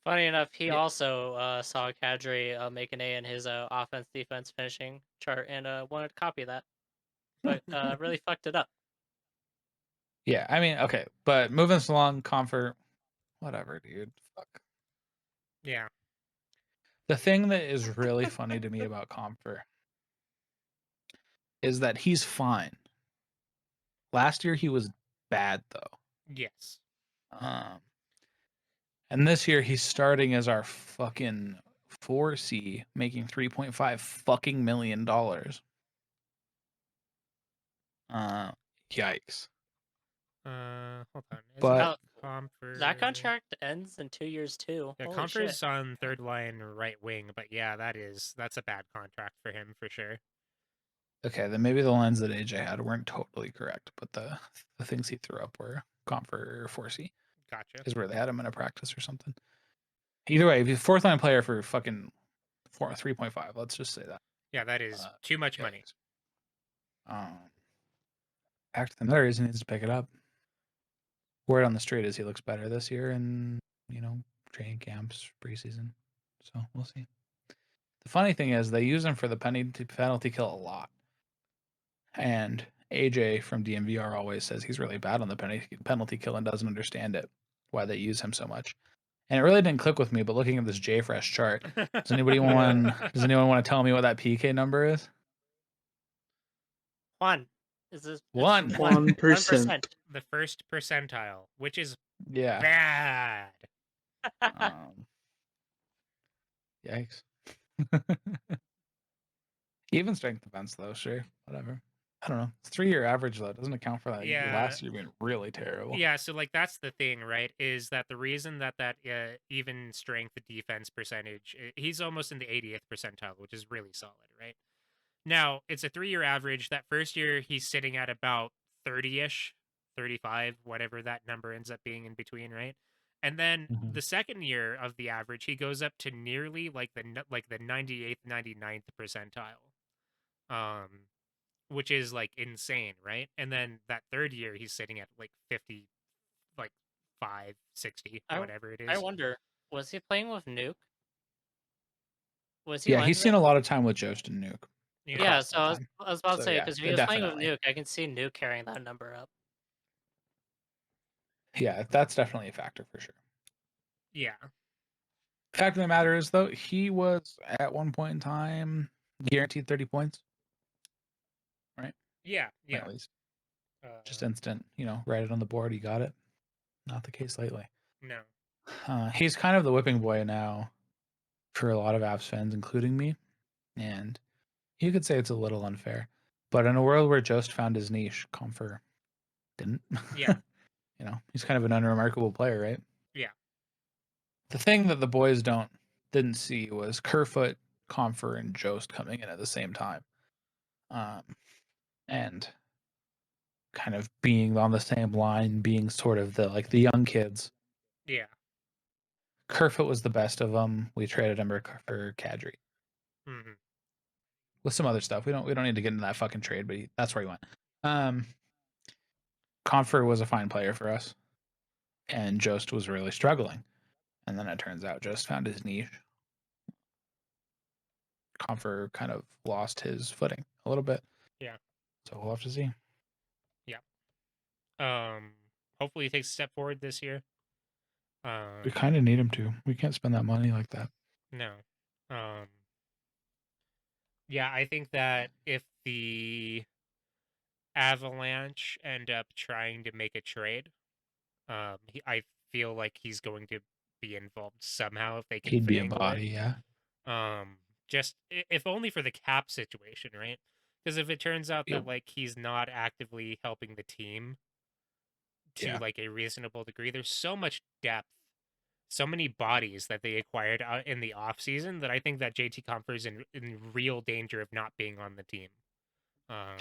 Funny enough, he also saw Kadri make an A in his offense-defense finishing chart and wanted to copy that, but really fucked it up. Yeah, I mean, okay, but moving us along, Comfort, whatever, dude. Fuck. Yeah. The thing that is really funny to me about Comfort is that he's fine. Last year he was bad though. Yes. And this year he's starting as our fucking 4C, making $3.5 fucking million. Yikes. Hold on. But that contract ends in 2 years too. Yeah, Comfort's on third line right wing, but yeah, that's a bad contract for him for sure. Okay, then maybe the lines that AJ had weren't totally correct, but the things he threw up were Comfort 4C. Gotcha. Is where they had him in a practice or something. Either way, if he's fourth line player for fucking 3.5, let's just say that. Yeah, that is too much money. Back to the Miller, he needs to pick it up. Word on the street is he looks better this year in, training camps, preseason. So we'll see. The funny thing is they use him for the penalty kill a lot. And AJ from DMVR always says he's really bad on the penalty kill and doesn't understand it, why they use him so much. And it really didn't click with me, but looking at this JFresh chart, does anyone want to tell me what that PK number is? 1. Is this 1%? The first percentile, which is bad. Yikes. Even strength defense though, sure, whatever. I don't know. It's 3-year average though. It doesn't account for that. Yeah. Last year being really terrible. Yeah, so like that's the thing, right? Is that the reason that even strength defense percentage, he's almost in the 80th percentile, which is really solid, right? Now, it's a 3-year average. That first year he's sitting at about 30ish, 35, whatever that number ends up being in between, right? And then Mhm. the second year of the average, he goes up to nearly like the 98th, 99th percentile. Which is like insane, right? And then that third year he's sitting at like 50, like 5, 60, whatever it I is. wonder, was he playing with Nuke? Was he Yeah, playing he's with seen it? a lot of time with Jost and Nuke. Yeah. Yeah, across so that I was, time. I was about to So, say, yeah, because if he was playing with definitely. Nuke, I can see Nuke carrying that number up. Yeah, that's definitely a factor for sure. Yeah. Fact of the matter is, though, he was at one point in time guaranteed 30 points, right? Yeah. Yeah. At least. Just instant, write it on the board. You got it. Not the case lately. No. He's kind of the whipping boy now for a lot of Avs fans, including me. And you could say it's a little unfair. But in a world where Jost found his niche, Comfer didn't. Yeah. He's kind of an unremarkable player, right? Yeah. The thing that the boys didn't see was Kerfoot, Comfer, and Jost coming in at the same time. And kind of being on the same line, being sort of the young kids. Yeah. Kerfoot was the best of them. We traded him for Kadri. Mm-hmm. With some other stuff. We don't need to get into that fucking trade, but that's where he went. Comfer was a fine player for us, and Jost was really struggling. And then it turns out Jost found his niche. Comfer kind of lost his footing a little bit. Yeah. So we'll have to see. Yeah. Hopefully he takes a step forward this year. We kind of need him to. We can't spend that money like that. No. Yeah, I think that if the Avalanche end up trying to make a trade, I feel like he's going to be involved somehow if they can He'd be a finagle body, it. yeah. Just if only for the cap situation, right? Because if it turns out that like he's not actively helping the team to like a reasonable degree, there's so much depth, so many bodies that they acquired out in the off season that I think that JT Compher is in real danger of not being on the team.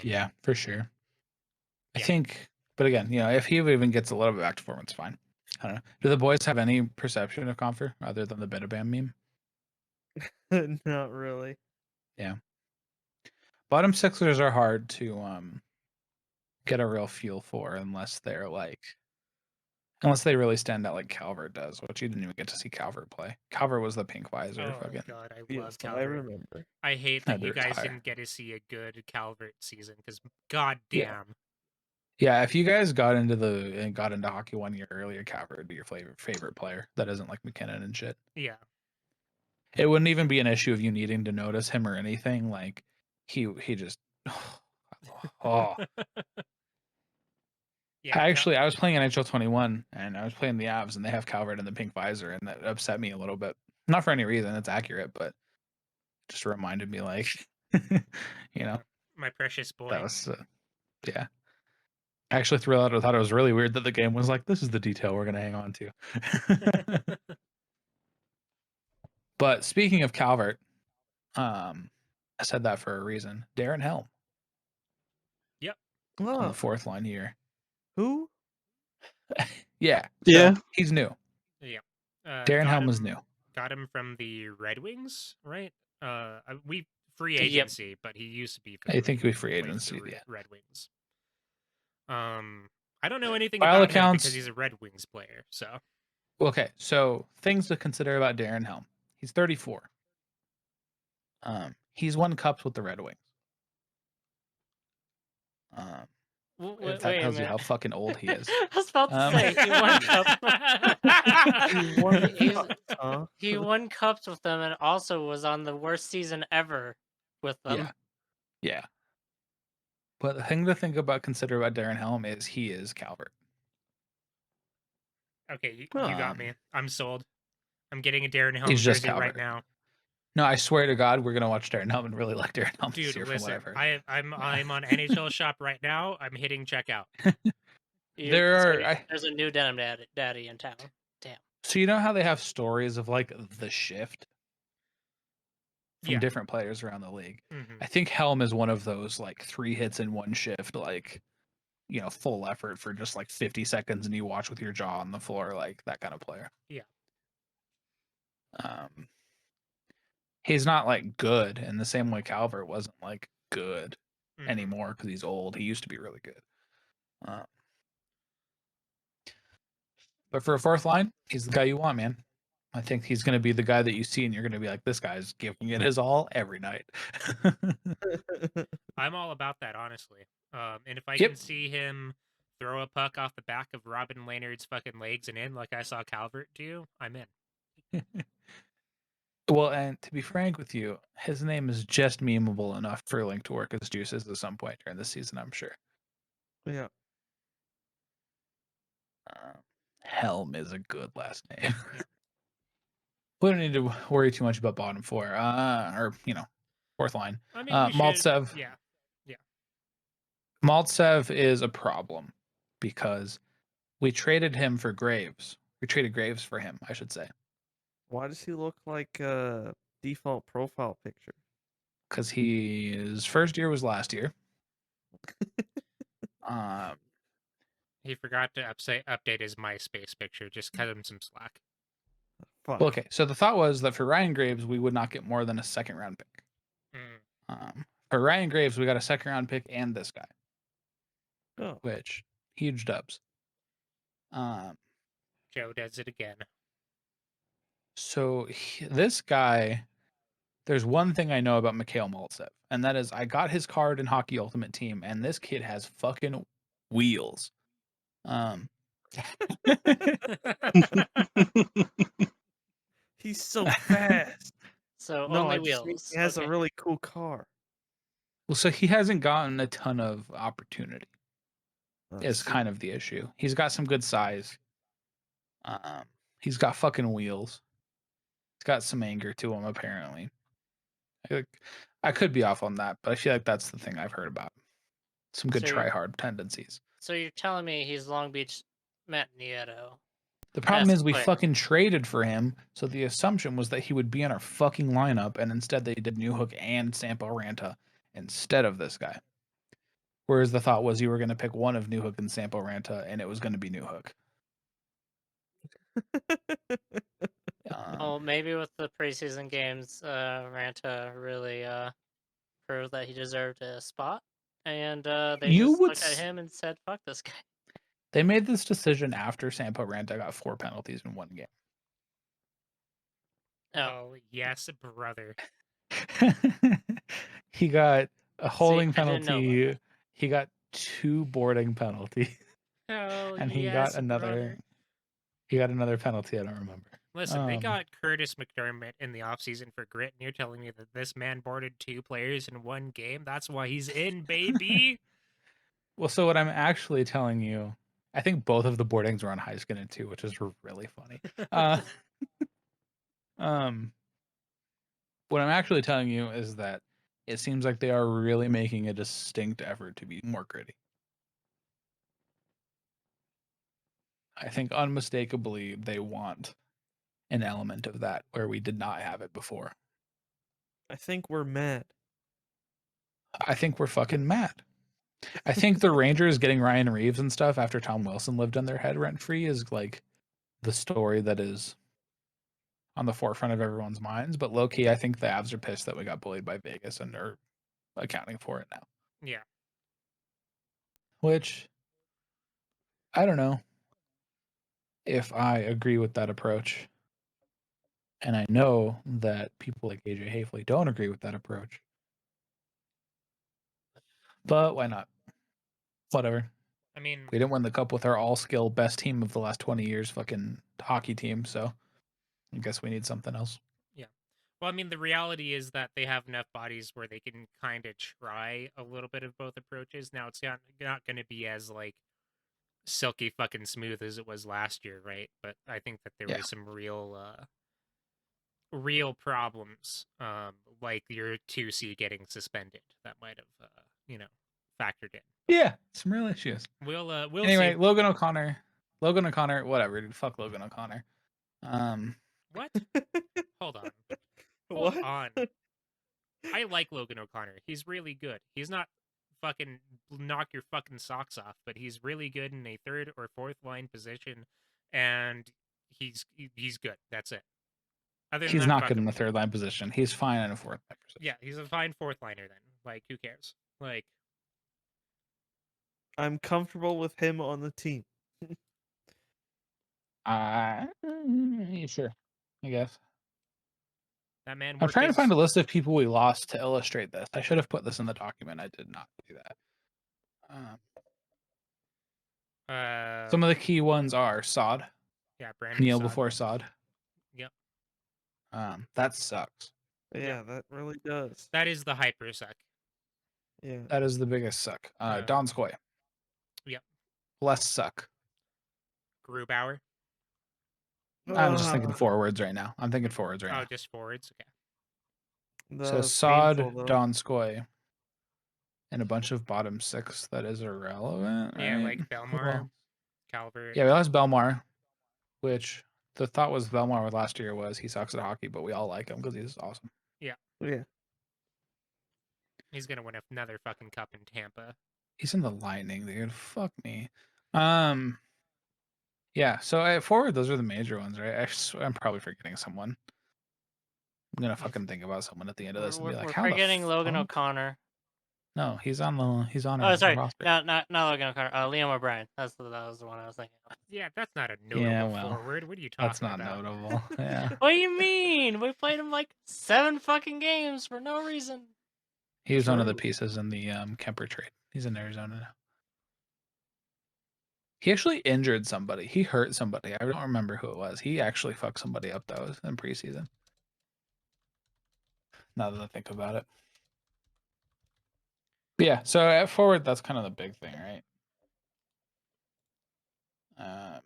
Yeah, for sure. I Yeah. think, but again, if he even gets a little bit back to form, it's fine. I don't know. Do the boys have any perception of Comfer other than the Bitabam meme? Not really. Yeah. Bottom sixers are hard to get a real feel for unless they really stand out like Calvert does, which you didn't even get to see Calvert play. Calvert was the pink visor. Oh fucking god, I Yes, love I Calvert. remember. I hate Had that to you guys retire. didn't get to see a good Calvert season because god Yeah. damn. Yeah, if you guys got into hockey 1 year earlier, Calvert would be your favorite player. That isn't like McKinnon and shit. Yeah. It wouldn't even be an issue of you needing to notice him or anything. Like he just oh. Yeah. Actually, I was playing NHL 21 and I was playing the Avs and they have Calvert in the pink visor and that upset me a little bit. Not for any reason, it's accurate, but just reminded me like my precious boy. that was yeah. I actually threw out. I thought it was really weird that the game was like, this is the detail we're going to hang on to. But speaking of Calvert, I said that for a reason. Darren Helm. Yep. On Oh, the fourth line here. who? Yeah. Yeah. So he's new. Yeah. Darren Helm is new. Got him from the Red Wings, right? We free agency, but he used to be. I think we free the agency. Yeah. Red Wings. I don't know anything By all about him accounts- because he's a Red Wings player. So Okay, so things to consider about Darren Helm. He's 34. He's won cups with the Red Wings. If that tells you how fucking old he is. I was about to say he won cups. He won cups, huh? He won cups with them, and also was on the worst season ever with them. Yeah. But the thing to consider about Darren Helm is he is Calvert. Okay, you got me. I'm sold. I'm getting a Darren Helm He's just jersey right Calvert. now. No, I swear to God, we're gonna watch Darren Helm and really like Darren Helm this Dude, year, from what listen, I've heard. I'm on NHL Shop right now. I'm hitting checkout. There's a new denim daddy in town. Damn. So you know how they have stories of like the shift from Yeah. different players around the league? Mhm. I think Helm is one of those like 3 hits in one shift, like full effort for just like 50 seconds, and you watch with your jaw on the floor, like that kind of player. Yeah. He's not like good in the same way Calvert wasn't like good Mhm. anymore because he's old. He used to be really good. But for a fourth line, he's the guy you want, man. I think he's going to be the guy that you see and you're going to be like, this guy's giving it his all every night. I'm all about that, honestly. And if I Yep. can see him throw a puck off the back of Robin Leonard's fucking legs and in, like I saw Calvert do, I'm in. Well, and to be frank with you, his name is just memeable enough for Link to work his juices at some point during the season, I'm sure. Yeah. Helm is a good last name. We don't need to worry too much about bottom four, or fourth line. I mean, we should. Maltsev. Yeah. Maltsev is a problem because we traded him for Graves. We traded Graves for him, I should say, Why does he look like a default profile picture? because his first year was last year. He forgot to update his MySpace picture. Just cut him some slack. Fuck. Well, okay, so the thought was that for Ryan Graves, we would not get more than a second round pick. For Ryan Graves, we got a second round pick and this guy. Oh. Which, huge dubs. Joe does it again. So this guy, there's one thing I know about Mikhail Maltsev, and that is I got his card in Hockey Ultimate Team, and this kid has fucking wheels. He's so fast. So No, only I just mean wheels. he has Okay. a really cool car. Well, so he hasn't gotten a ton of opportunity. I Is see. kind of the issue. He's got some good size. He's got fucking wheels. He's got some anger to him, apparently. I could be off on that, but I feel like that's the thing I've heard about. Some good So try-hard tendencies. So you're telling me he's Long Beach Matt Nieto? The problem is we player. fucking traded for him, so the assumption was that he would be in our fucking lineup, and instead they did Newhook and Sampo Ranta instead of this guy. Whereas the thought was you were going to pick one of Newhook and Sampo Ranta, and it was going to be Newhook. Oh, maybe with the preseason games, Ranta really proved that he deserved a spot, and they just looked at him and said, "Fuck this guy." They made this decision after Sampo Ranta got 4 penalties in one game. Oh, yes, brother. He got a holding I didn't know about penalty. that. He got 2 boarding penalties. Oh, And he yes, got another brother. he got another penalty, I don't remember. Listen, they got Curtis McDermott in the offseason for grit, and you're telling me that this man boarded 2 players in one game? That's why he's in, baby. Well, so what I'm actually telling you, I think both of the boardings were on Heiskanen too, which is really funny. What I'm actually telling you is that it seems like they are really making a distinct effort to be more gritty. I think unmistakably they want an element of that where we did not have it before. I think we're mad. I think we're fucking mad. I think the Rangers getting Ryan Reeves and stuff after Tom Wilson lived in their head rent free is like the story that is on the forefront of everyone's minds. But low key, I think the Avs are pissed that we got bullied by Vegas and are accounting for it now. Yeah. Which I don't know if I agree with that approach. And I know that people like AJ Hafley don't agree with that approach. But why not? Whatever. I mean, we didn't win the cup with our all-skill best team of the last 20 years fucking hockey team, so I guess we need something else. Yeah. Well, I mean, the reality is that they have enough bodies where they can kind of try a little bit of both approaches. Now, it's not going to be as, like, silky fucking smooth as it was last year, right? But I think that there was some real real problems, like your 2C getting suspended, that might have factored in. Yeah, some real issues. We'll Anyway, see. Logan O'Connor, whatever, dude. Fuck Logan O'Connor. What? Hold on. Hold What? on. I like Logan O'Connor. He's really good. He's not fucking knock your fucking socks off, but he's really good in a third or fourth line position, and he's good. That's it. Other than He's that, not fuck good him. in the third line position. He's fine in a fourth line position. Yeah, he's a fine fourth liner then. Like, who cares? Like, I'm comfortable with him on the team. Sure, I guess. that man I'm worked trying to his find a list of people we lost to illustrate this. I should have put this in the document. I did not do that. Some of the key ones are Sod, yeah, Brandon Neil Saad. before Sod. Yep. That sucks. Yeah, that really does. That is the hyper suck. Yeah. That is the biggest suck. Yeah. Donskoy. Yep. Less suck. Grubauer. I'm just thinking forwards right now. Oh, now. just forwards. Okay. So That's Sod, painful, though. Donskoy, and a bunch of bottom six that is irrelevant. Yeah, right? like Belmar, Well, Calvert. yeah, we lost Belmar, which the thought was Belmar last year was he sucks at hockey, but we all like him because he's awesome. Yeah. He's gonna win another fucking cup in Tampa. He's in the Lightning, dude. Fuck me. Yeah. So at forward, those are the major ones, right? I'm probably forgetting someone. I'm gonna fucking think about someone at the end of this and be like, We're "How the forgetting Logan fuck?" O'Connor. No, he's on Oh, our sorry, roster. not Logan O'Connor. Liam O'Brien. That was the one I was thinking of. Yeah, that's not a notable Yeah, well, forward. What are you talking That's not about? notable. Yeah. What do you mean? We played him like 7 fucking games for no reason. He was one of the True. pieces in the Kemper trade. He's in Arizona now. He actually injured somebody. He hurt somebody. I don't remember who it was. He actually fucked somebody up though in preseason. Now that I think about it. But yeah, so at forward, that's kind of the big thing, right?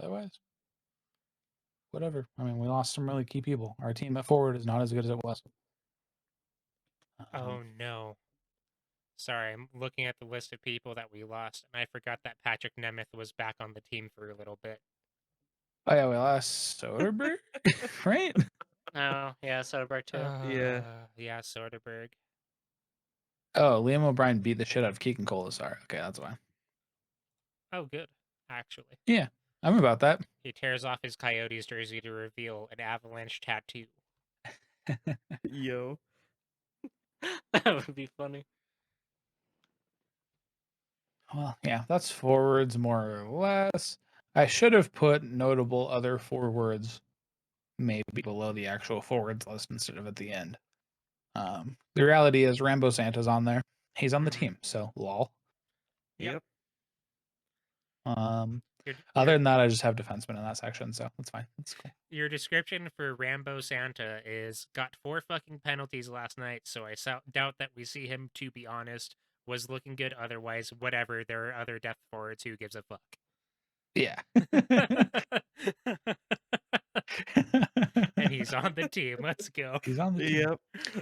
Otherwise, whatever. I mean, we lost some really key people. Our team at forward is not as good as it was. Oh no. Sorry, I'm looking at the list of people that we lost, and I forgot that Patrick Nemeth was back on the team for a little bit. Oh yeah, we lost Soderbergh, right? Oh, yeah, Soderbergh too. Yeah, Soderbergh. Oh, Liam O'Brien beat the shit out of Keegan Colasar. Okay, that's why. Oh, good. Actually, Yeah, I'm about that. he tears off his Coyotes jersey to reveal an Avalanche tattoo. Yo. That would be funny. Well, yeah, that's forwards more or less. I should have put notable other forwards maybe below the actual forwards list instead of at the end. The reality is Rambo Santa's on there. He's on the team, so lol. Yep. Other than that, I just have defensemen in that section, so that's fine. That's cool. Your description for Rambo Santa is got 4 fucking penalties last night, so I doubt that we see him, to be honest. Was looking good otherwise, whatever. There are other depth forwards, who gives a fuck. Yeah. And he's on the team. Let's go. He's on the team.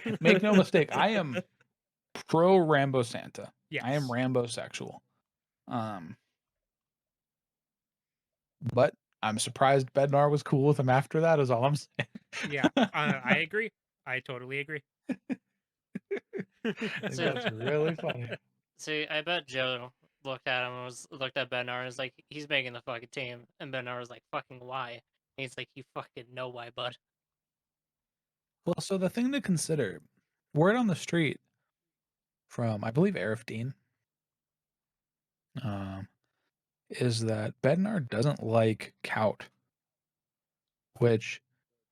Yep. Make no mistake, I am pro Rambo Santa. Yes. I am Rambo sexual. But I'm surprised Bednar was cool with him after that, is all I'm saying. Yeah, I agree. I totally agree. That's really funny. See, I bet Joe looked at him and looked at Bednar and was like, he's making the fucking team. And Bednar was like, fucking why? And he's like, you fucking know why, bud. Well, so the thing to consider, word on the street from, I believe, Arif Dean, is that Bednar doesn't like Kaut, which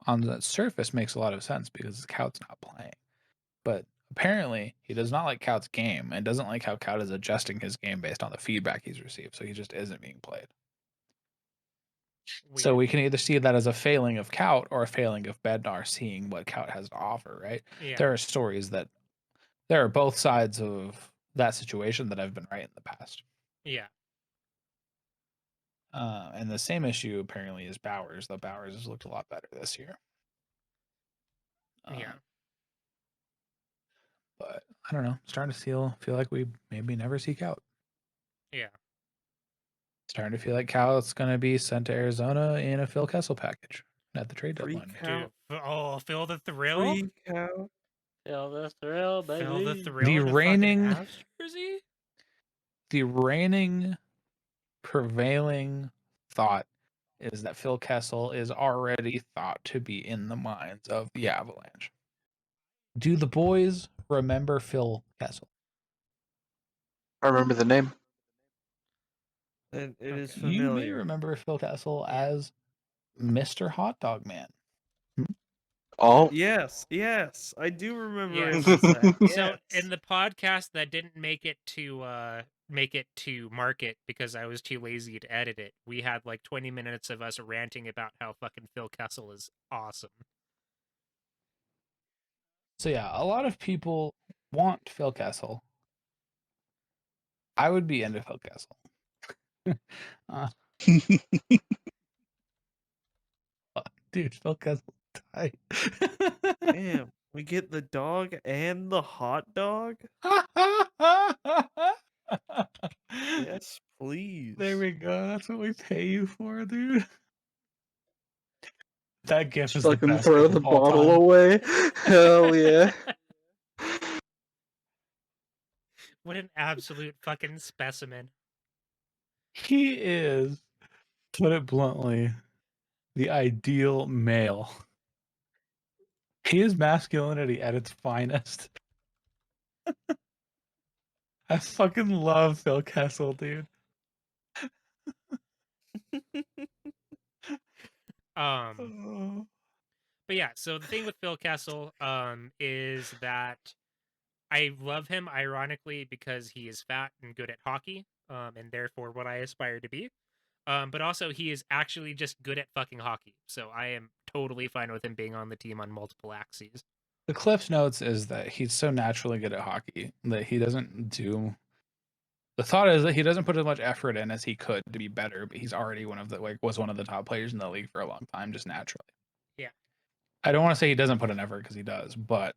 on the surface makes a lot of sense because Kaut's not playing. But apparently, he does not like Kaut's game and doesn't like how Kaut is adjusting his game based on the feedback he's received. So he just isn't being played. Weird. So we can either see that as a failing of Kaut or a failing of Bednar seeing what Kaut has to offer, right? Yeah. There are stories that there are both sides of that situation that have been right in the past. Yeah. And the same issue apparently is Bowers, though Bowers has looked a lot better this year. Yeah. But I don't know. Starting to feel like we maybe never see Kaut. Yeah. Starting to feel like Cout's going to be sent to Arizona in a Phil Kessel package at the trade Freak deadline. out. Dude, feel the thrill. Freak out. Feel the thrill, baby. Feel the thrill. The in a reigning- fucking Avs jersey. The reigning, prevailing thought is that Phil Kessel is already thought to be in the minds of the Avalanche. Do the boys remember Phil Kessel? I remember the name. And it is Okay. familiar. You may remember Phil Kessel Yeah. as Mr. Hot Dog Man. Oh, Yes, I do remember Yes. him as that. So Yes. in the podcast that didn't make it to market because I was too lazy to edit it, we had like 20 minutes of us ranting about how fucking Phil Kessel is awesome. So yeah, a lot of people want Phil Kessel. I would be into Phil Kessel. Dude, Phil Kessel tight. Damn, we get the dog and the hot dog? Yes, please. There we go. That's what we pay you for, dude. That gift is the fucking best throw gift the of all bottle time. away. Hell yeah. What an absolute fucking specimen. He is, to put it bluntly, the ideal male. He is masculinity at its finest. I fucking love Phil Kessel, dude. Oh. But yeah, so the thing with Phil Kessel is that I love him ironically because he is fat and good at hockey, and therefore what I aspire to be. But also he is actually just good at fucking hockey. So I am totally fine with him being on the team on multiple axes. The Cliff's Notes is that he's so naturally good at hockey that he doesn't do. The thought is that he doesn't put as much effort in as he could to be better, but he's already was one of the top players in the league for a long time, just naturally. Yeah. I don't want to say he doesn't put an effort because he does, but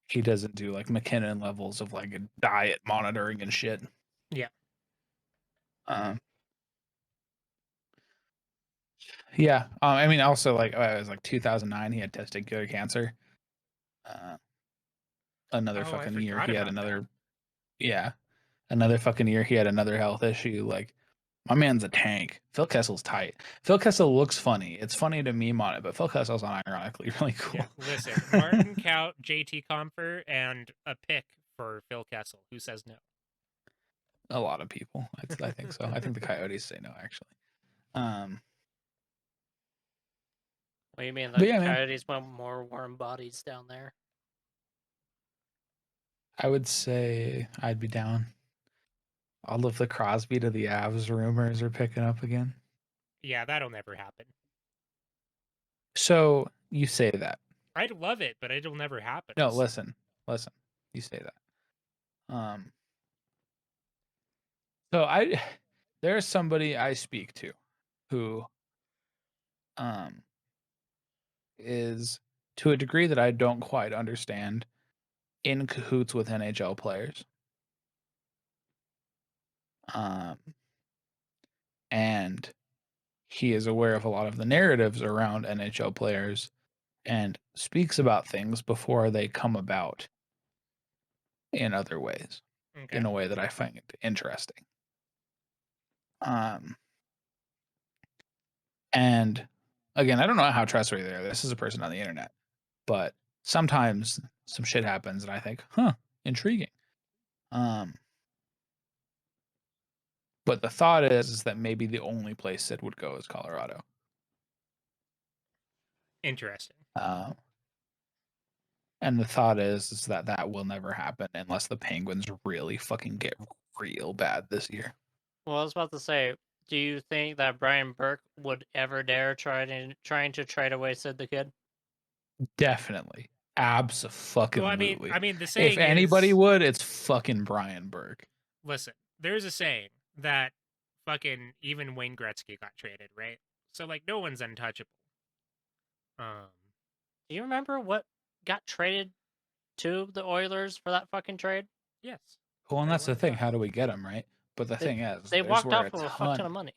he doesn't do like McKinnon levels of like diet monitoring and shit. Yeah. Yeah. I mean, also like it was like 2009. He had testicular cancer. Another Oh, I fucking year forgot he had about that. another. Yeah, another fucking year he had another health issue. Like, my man's a tank. Phil Kessel's tight. Phil Kessel looks funny. It's funny to meme on it, but Phil Kessel's ironically really cool. Yeah. Listen, Martin Kaut, JT Comfer, and a pick for Phil Kessel. Who says no? A lot of people. I think so. I think the Coyotes say no, actually. What do you mean? But The yeah, man. Coyotes want more warm bodies down there. I would say I'd be down. All of the Crosby to the Avs rumors are picking up again. Yeah, that'll never happen. So you say that. I'd love it, but it'll never happen. No, listen. You say that. So there's somebody I speak to who is, to a degree that I don't quite understand, in cahoots with NHL players. And he is aware of a lot of the narratives around NHL players and speaks about things before they come about in other ways, Okay. in a way that I find interesting. And again, I don't know how trustworthy they are. This is a person on the internet, but sometimes some shit happens and I think, intriguing. But the thought is that maybe the only place Sid would go is Colorado. Interesting. And the thought is that that will never happen unless the Penguins really fucking get real bad this year. Well, I was about to say, do you think that Brian Burke would ever dare trying to trade away Sid the Kid? Definitely. Absolutely. Well, I mean, the saying if anybody is, would, it's fucking Brian Burke. listen, there's a saying that fucking even Wayne Gretzky got traded, right? So like, no one's untouchable. Do you remember what got traded to the Oilers for that fucking trade. Yes. Well, and They that's the wanted thing. that. How do we get them, right? But the thing is, They those walked were off a with a fuck ton of ton. money.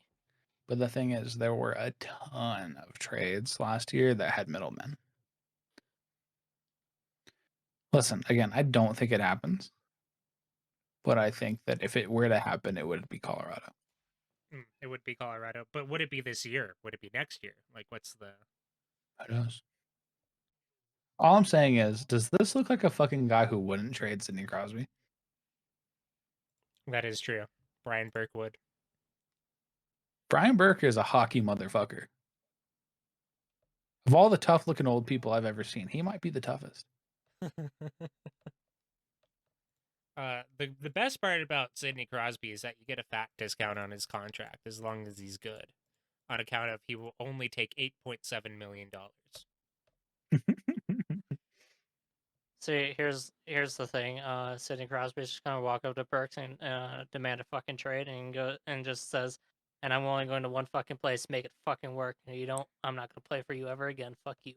But the thing is, there were a ton of trades last year that had middlemen. Listen, again, I don't think it happens, but I think that if it were to happen, it would be Colorado. It would be Colorado, but would it be this year? Would it be next year? Like, what's the? Who knows? All I'm saying is, does this look like a fucking guy who wouldn't trade Sidney Crosby? That is true. Brian Burke would. Brian Burke is a hockey motherfucker. Of all the tough-looking old people I've ever seen, he might be the toughest. The best part about Sidney Crosby is that you get a fat discount on his contract as long as he's good, on account of he will only take $8.7 million. See, here's the thing. Sidney Crosby's just gonna walk up to Burks and demand a fucking trade and go and just says, "And I'm only going to one fucking place, make it fucking work. And you don't, I'm not gonna play for you ever again. Fuck you."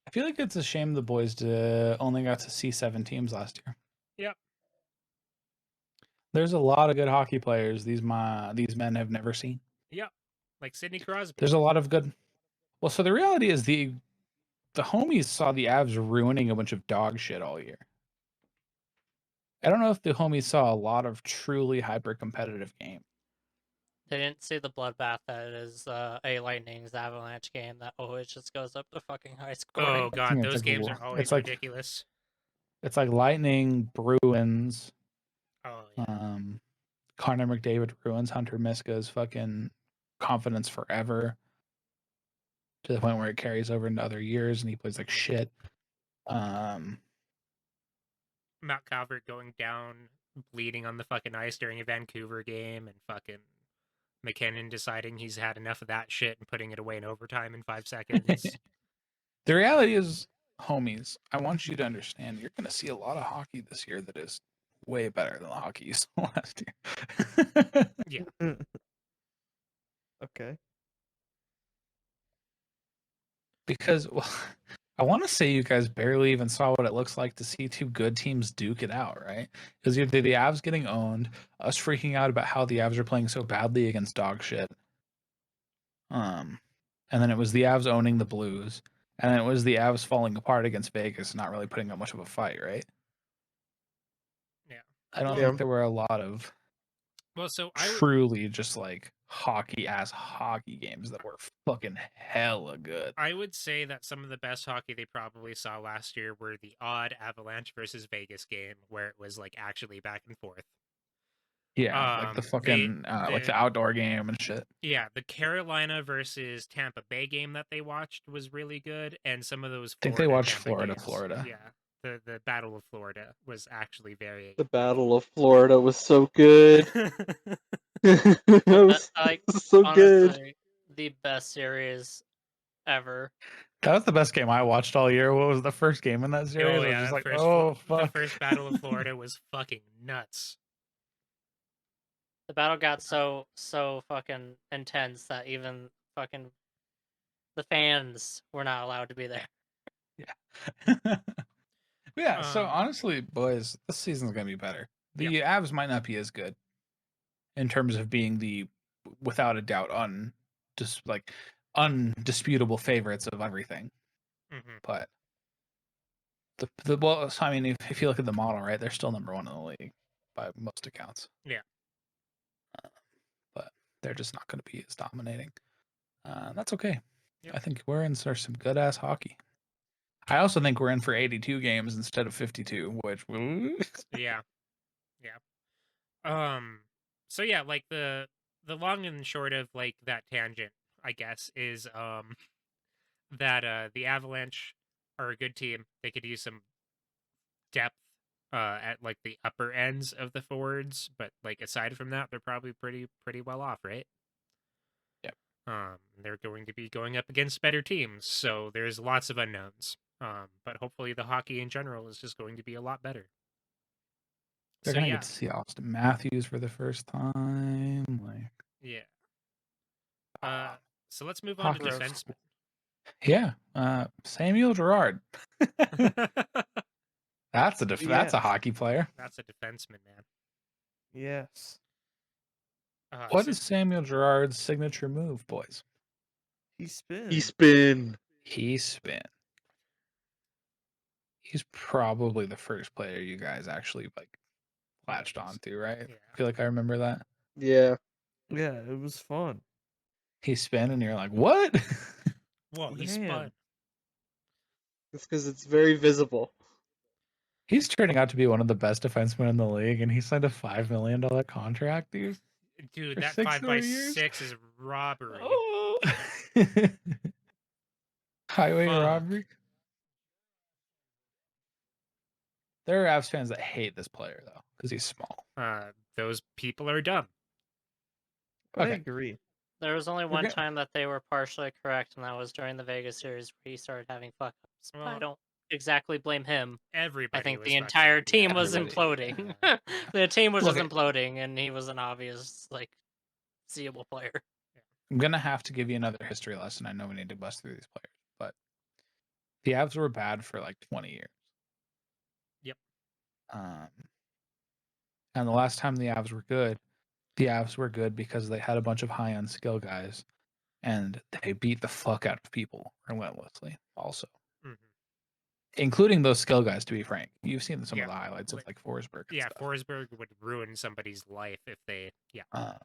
I feel like it's a shame the boys only got to see 7 teams last year. Yep. There's a lot of good hockey players these men have never seen. Yep. Like Sidney Crosby. There's a lot of good. Well, so the reality is the homies saw the Avs ruining a bunch of dog shit all year. I don't know if the homies saw a lot of truly hyper competitive games. They didn't see the bloodbath that is a Lightning's Avalanche game that always just goes up to fucking high scoring. Oh god, think those it's games like- are always it's like- ridiculous. It's like Lightning, Bruins, Oh yeah. Connor McDavid ruins Hunter Miska's fucking confidence forever, to the point where it carries over into other years and he plays like shit. Matt Calvert going down, bleeding on the fucking ice during a Vancouver game, and fucking McKinnon deciding he's had enough of that shit and putting it away in overtime in 5 seconds. The reality is, homies, I want you to understand you're going to see a lot of hockey this year that is way better than the hockey you saw last year. Yeah. Okay. Because well, I want to say you guys barely even saw what it looks like to see 2 good teams duke it out, right? Because you did the Avs getting owned, us freaking out about how the Avs are playing so badly against dog shit. And then it was the Avs owning the Blues, and then it was the Avs falling apart against Vegas, not really putting up much of a fight, right? Yeah. I don't Yeah. think there were a lot of Well, so truly just like hockey games that were fucking hella good. I would say that some of the best hockey they probably saw last year were the odd Avalanche versus Vegas game where it was like actually back and forth. Yeah, like the fucking like the outdoor game and shit. Yeah, the Carolina versus Tampa Bay game that they watched was really good, and some of those. I think they watched Florida, Florida. Yeah, the Battle of Florida was actually very. The Battle of Florida was so good. It was Like, so good. honestly, the best series ever. That was the best game I watched all year. What was the first game in that series? Oh I was yeah, just the like, first, oh fuck. the first Battle of Florida was fucking nuts. The battle got so fucking intense that even fucking the fans were not allowed to be there. Yeah, so honestly, boys, this season's gonna be better. The Avs might not be as good in terms of being the, without a doubt, undisputable favorites of everything. Mm-hmm. But the well, I mean, if you look at the model, right, they're still number 1 in the league by most accounts. Yeah. But they're just not going to be as dominating. That's okay. Yep. I think we're in for some good ass hockey. I also think we're in for 82 games instead of 52, which Yeah. So yeah, like the long and short of like that tangent, I guess, is that the Avalanche are a good team. They could use some depth at like the upper ends of the forwards, but like aside from that, they're probably pretty well off, right? Yep. They're going to be going up against better teams, so there's lots of unknowns. But hopefully the hockey in general is just going to be a lot better. They're gonna get to see Austin Matthews for the first time. Like, yeah. So let's move on to defensemen. Yeah, Samuel Gerard. That's a that's Yes. a hockey player. That's a defenseman, man. Yes. What So- is Samuel Gerard's signature move, boys? He spins. He spin. He spin. He's probably the first player you guys actually like latched Notice. onto, right? Yeah. I feel like I remember that. Yeah. Yeah, it was fun. He spin and you're like, what? Whoa, he Man. spun. It's because it's very visible. He's turning out to be one of the best defensemen in the league, and he signed a $5 million contract, dude. Dude, For that 6 more 5x6 is robbery. Oh. Highway Fuck. robbery. There are Avs fans that hate this player though, because he's small. Those people are dumb. I Okay. agree. There was only We're one good. time that they were partially correct, and that was during the Vegas series where he started having fuck ups. I Well, don't exactly blame him. Everybody. I think was the fucking entire up. team was Everybody, imploding. yeah. The team was Look, just imploding, and he was an obvious, like, seeable player. I'm gonna have to give you another history lesson. I know we need to bust through these players, but the Avs were bad for like 20 years. Yep. And the last time the Avs were good because they had a bunch of high-end skill guys, and they beat the fuck out of people relentlessly. Also, Mhm. including those skill guys. To be frank, you've seen some Yeah, of the highlights of like- like Forsberg. And Yeah, stuff. Forsberg would ruin somebody's life if they. Yeah.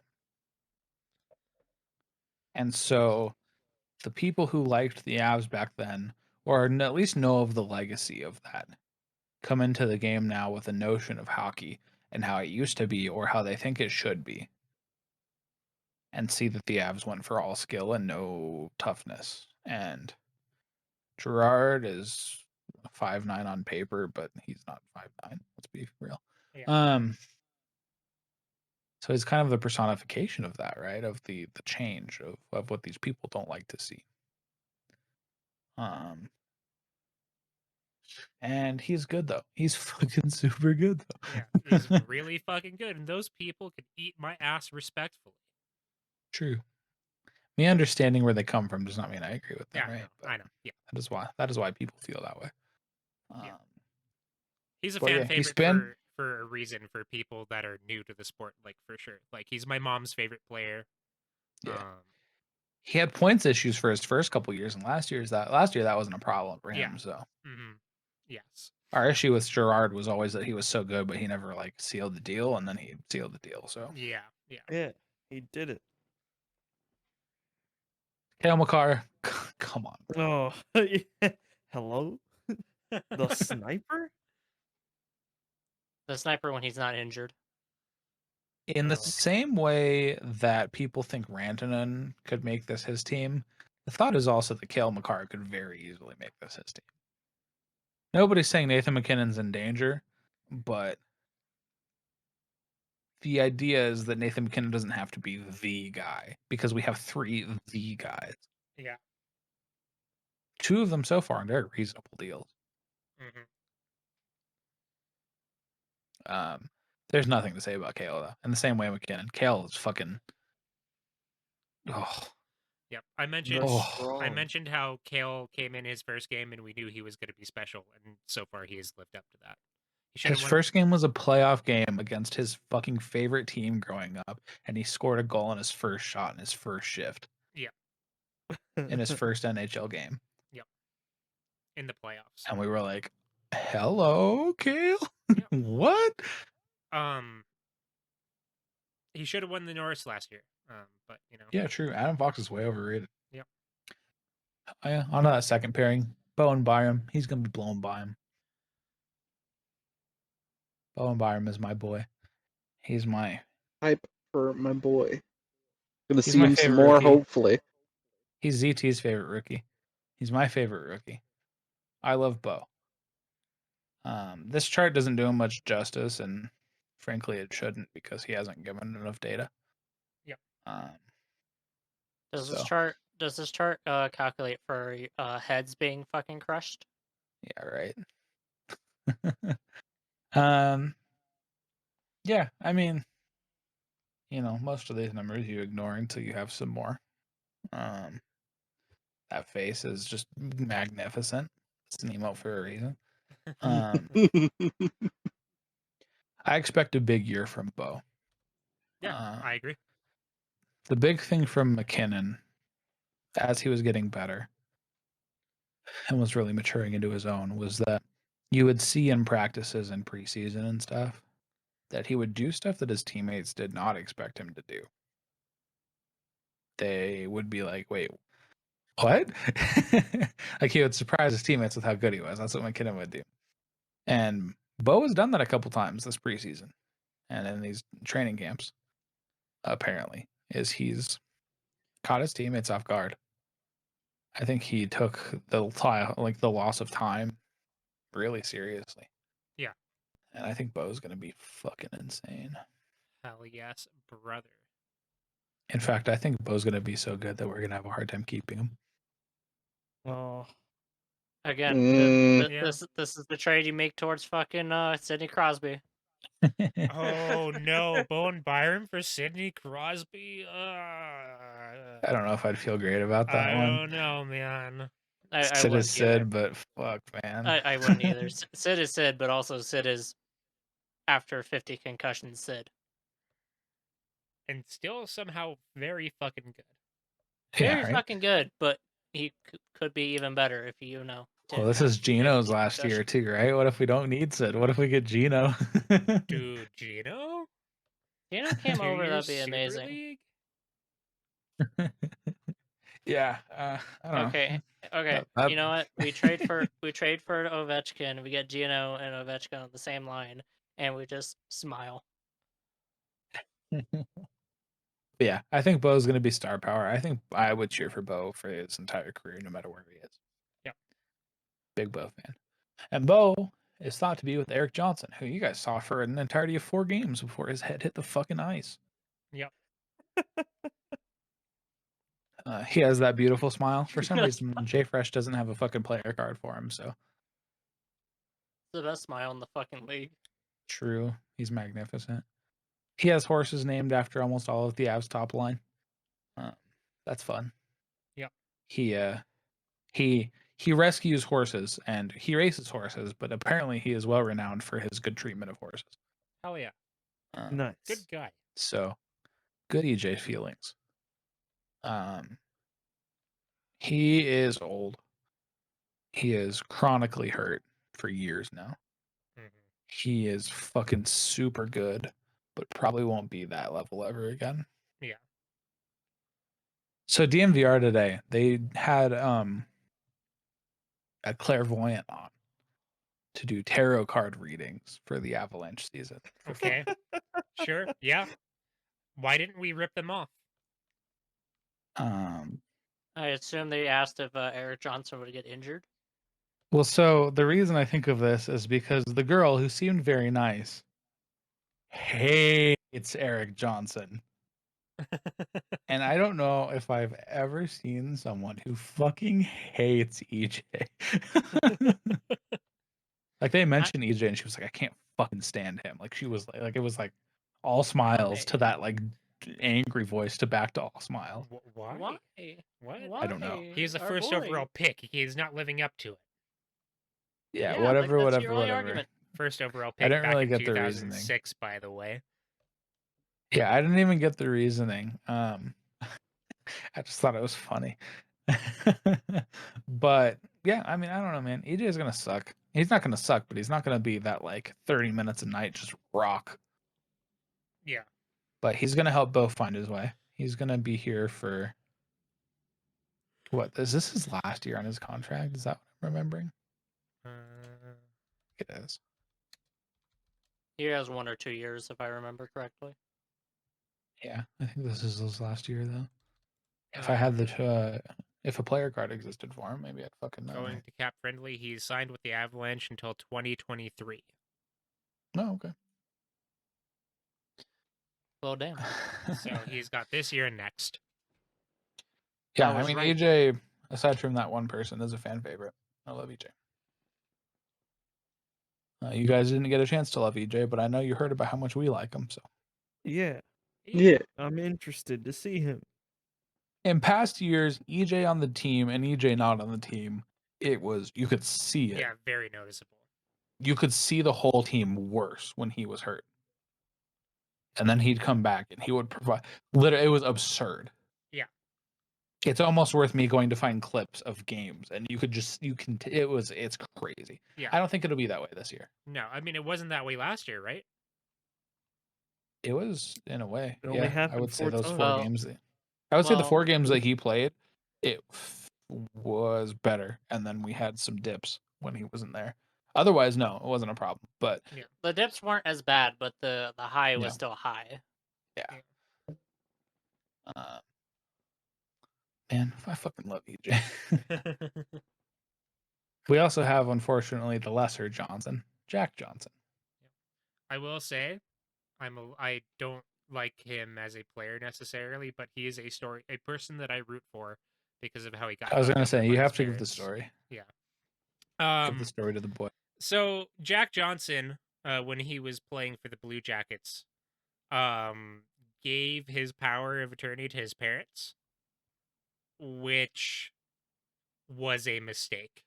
And so the people who liked the Avs back then, or at least know of the legacy of that, come into the game now with a notion of hockey and how it used to be or how they think it should be. And see that the Avs went for all skill and no toughness. And Gerard is 5'9" on paper, but he's not 5'9". Let's be real. Yeah. So he's kind of the personification of that, right? Of the change of what these people don't like to see. And he's good though. He's fucking super good though. Yeah, he's really fucking good, and those people could eat my ass respectfully. True. Me understanding where they come from does not mean I agree with them, Yeah, right? no, But I know. Yeah, that is why people feel that way. Yeah. he's a Well, fan yeah, he's favorite been- for a reason for people that are new to the sport, like for sure. Like he's my mom's favorite player. Yeah. He had points issues for his first couple years, and last year that wasn't a problem for him. Yeah. So Yes. our issue with Gerard was always that he was so good, but he never like sealed the deal, and then he sealed the deal. So Yeah. Yeah, he did it. Kale McCarr, come on. Oh, yeah. Hello? The sniper? The sniper when he's not injured. In the Oh. same way that people think Rantanen could make this his team, the thought is also that Kale McCarr could very easily make this his team. Nobody's saying Nathan McKinnon's in danger, but the idea is that Nathan McKinnon doesn't have to be the guy because we have 3 the guys. Yeah. 2 of them so far, and they're reasonable deals. There's nothing to say about Kale though. In the same way McKinnon, Kale is fucking. Oh. Yep. I mentioned Oh. I mentioned how Kale came in his first game and we knew he was going to be special, and so far he has lived up to that. He should His first game was a playoff game against his fucking favorite team growing up, and he scored a goal in his first shot in his first shift. Yeah. In his first NHL game. Yep. In the playoffs. And we were like, "Hello, Kale? Yep. What?" He should have won the Norris last year. But you know. Yeah, true. Adam Fox is way overrated. Yep. Oh, yeah, on to that second pairing. Bowen Byram. He's gonna be blown by him. Bowen Byram is my boy. He's my Hype for my boy. Gonna He's see my him some favorite more, rookie. hopefully. He's ZT's favorite rookie. He's my favorite rookie. I love Bo. This chart doesn't do him much justice, and frankly, it shouldn't because he hasn't given enough data. Yep. Does this chart calculate for heads being fucking crushed? Yeah, right. Yeah, I mean, most of these numbers you ignore until you have some more. That face is just magnificent. It's an emote for a reason. I expect a big year from Bo. Yeah, I agree. The big thing from McKinnon, as he was getting better and was really maturing into his own, was that you would see in practices and preseason and stuff that he would do stuff that his teammates did not expect him to do. They would be like, wait, what? Like he would surprise his teammates with how good he was. That's what McKinnon would do. And Bo has done that a couple times this preseason and in these training camps, apparently, is he's caught his teammates off guard. I think he took the loss of time really seriously. Yeah. And I think Bo's going to be fucking insane. Hell yes, brother. In fact, I think Bo's going to be so good that we're going to have a hard time keeping him. Oh, Again, Yeah. this is the trade you make towards fucking Sidney Crosby. Oh no, Bowen Byram for Sidney Crosby. I don't know if I'd feel great about that I one. don't know, man. I Sid wouldn't is either. Sid, but fuck, man. I wouldn't either. Sid is Sid, but also Sid is after 50 concussions Sid. And still somehow very fucking good. Very right? fucking good, but he could be even better if you know. Well, this is Gino's last year too, right? What if we don't need Sid? What if we get Gino? Dude, Gino? Gino came over, 2 that'd be years Super amazing. League? Yeah, I don't know. Okay. That- You know what? We trade for Ovechkin. We get Gino and Ovechkin on the same line, and we just smile. Yeah, I think Bo's going to be star power. I think I would cheer for Bo for his entire career, no matter where he is. Yeah. Big Bo fan. And Bo is thought to be with Eric Johnson, who you guys saw for an entirety of 4 games before his head hit the fucking ice. Yep. He has that beautiful smile. For some reason, Jay Fresh doesn't have a fucking player card for him, so. The best smile in the fucking league. True. He's magnificent. He has horses named after almost all of the Avs top line. That's fun. Yep. He rescues horses and he races horses, but apparently he is well renowned for his good treatment of horses. Hell yeah. nice. Good guy. So, good EJ feelings. He is old. He is chronically hurt for years now. Mhm. He is fucking super good, but probably won't be that level ever again. Yeah. So DMVR today, they had a clairvoyant on to do tarot card readings for the Avalanche season. Okay. Sure. Yeah. Why didn't we rip them off? I assume they asked if Eric Johnson would get injured. Well, so the reason I think of this is because the girl who seemed very nice hates Eric Johnson. And I don't know if I've ever seen someone who fucking hates EJ. Like they mentioned EJ and she was like, I can't fucking stand him. Like she was like it was like all smiles to that like angry voice to back to all smiles. Why? What? I don't know. He's the first overall pick. He's not living up to it. Yeah, like, whatever, that's your only whatever. argument. First overall I pick didn't back really in get the reasoning. 2006, by the way. Yeah, I didn't even get the reasoning. I just thought it was funny. But yeah, I mean, I don't know, man. EJ is gonna suck. He's not gonna suck, but he's not gonna be that like 30 minutes a night just rock. Yeah. But he's gonna help Bo find his way. He's gonna be here for what? Is this his last year on his contract? Is that what I'm remembering? It is. He has 1 or 2 years, if I remember correctly. Yeah, I think this is his last year though. If I had the if a player card existed for him, maybe I'd fucking know. Going to Cap Friendly, he's signed with the Avalanche until 2023. Oh, okay. Well, damn. So he's got this year and next. Yeah, That I was mean right. EJ, aside from that one person, is a fan favorite. I love EJ. You guys didn't get a chance to love EJ, but I know you heard about how much we like him. So Yeah, Yeah. I'm interested to see him. In past years, EJ on the team and EJ not on the team, it was you could see it. Yeah, very noticeable. You could see the whole team worse when he was hurt. And then he'd come back and he would provide. Literally, it was absurd. Yeah. It's almost worth me going to find clips of games, and it's crazy. Yeah. I don't think it'll be that way this year. No, I mean it wasn't that way last year, right? It was in a way. It only Yeah, I happened would say 4 those times. 4 Well- games. I would say the well- 4 games that he played, it was better, and then we had some dips when he wasn't there. Otherwise, no, it wasn't a problem. But The dips weren't as bad, but the high was Yeah. still high. Man, I fucking love EJ. We also have, unfortunately, the lesser Johnson, Jack Johnson. I will say, I don't like him as a player necessarily, but he is a person that I root for because of how he got. I was fucked gonna over say by you his have to give the parents. story. Yeah. Give the story to the boy. So Jack Johnson, when he was playing for the Blue Jackets, gave his power of attorney to his parents, which was a mistake.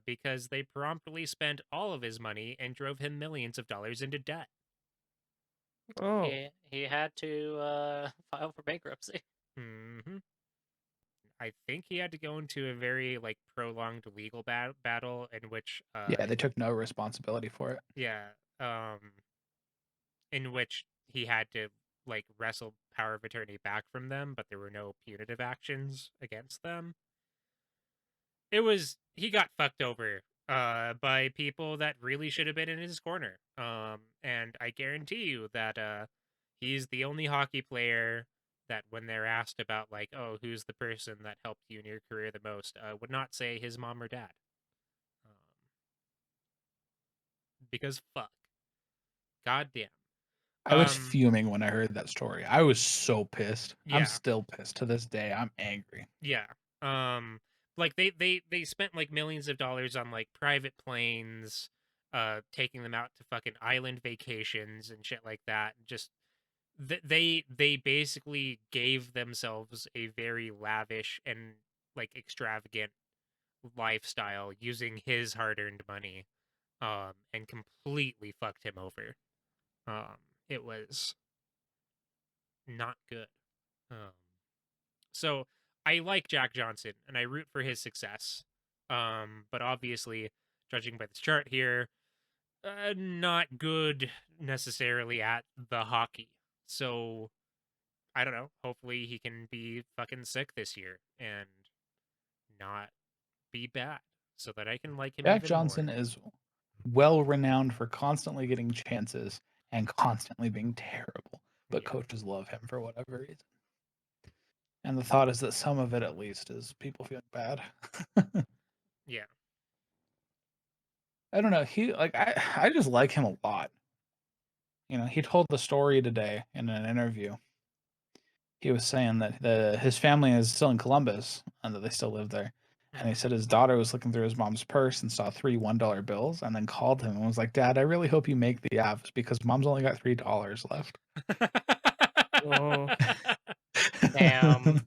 Because they promptly spent all of his money and drove him millions of dollars into debt. Oh, He had to file for bankruptcy. hmm I think he had to go into a very prolonged legal battle in which Yeah, they took no responsibility for it. yeah, in which he had to wrestle power of attorney back from them, but there were no punitive actions against them. He got fucked over by people that really should have been in his corner. And I guarantee you that he's the only hockey player that when they're asked about oh, who's the person that helped you in your career the most, would not say his mom or dad. Because fuck. Goddamn. I was fuming when I heard that story. I was so pissed. Yeah. I'm still pissed to this day. I'm angry. Yeah. They spent millions of dollars on private planes, taking them out to fucking island vacations and shit like that. Just they basically gave themselves a very lavish and extravagant lifestyle using his hard-earned money, and completely fucked him over. It was not good. So I like Jack Johnson and I root for his success. But obviously, judging by this chart here, not good necessarily at the hockey. So I don't know. Hopefully he can be fucking sick this year and not be bad so that I can like him. Jack even Johnson more. is well renowned for constantly getting chances and constantly being terrible, but Yeah. coaches love him for whatever reason. And the thought is that some of it, at least, is people feeling bad. Yeah. I don't know. I just like him a lot. You know, he told the story today in an interview. He was saying that his family is still in Columbus and that they still live there. And he said his daughter was looking through his mom's purse and saw 3 $1 bills and then called him and was like, "Dad, I really hope you make the Avs because mom's only got $3 left." Oh. Damn.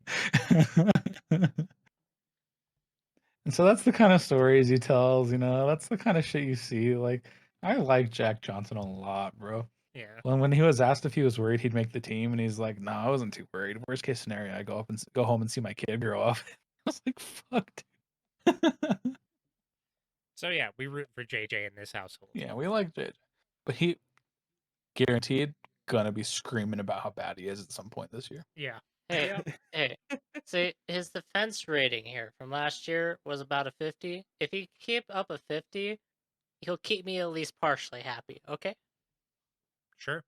And so that's the kind of stories he tells, you know, that's the kind of shit you see. Like, I like Jack Johnson a lot, bro. Yeah. When he was asked if he was worried he'd make the team, and he's like, "No, I wasn't too worried. Worst case scenario, I go home and see my kid grow up." I was like, "Fuck." Dude. So yeah, we root for JJ in this household. Yeah, we liked it, but he guaranteed gonna be screaming about how bad he is at some point this year. Yeah. Hey, Yeah. hey. See, his defense rating here from last year was about a 50. If he keep up a 50, he'll keep me at least partially happy, okay? Sure.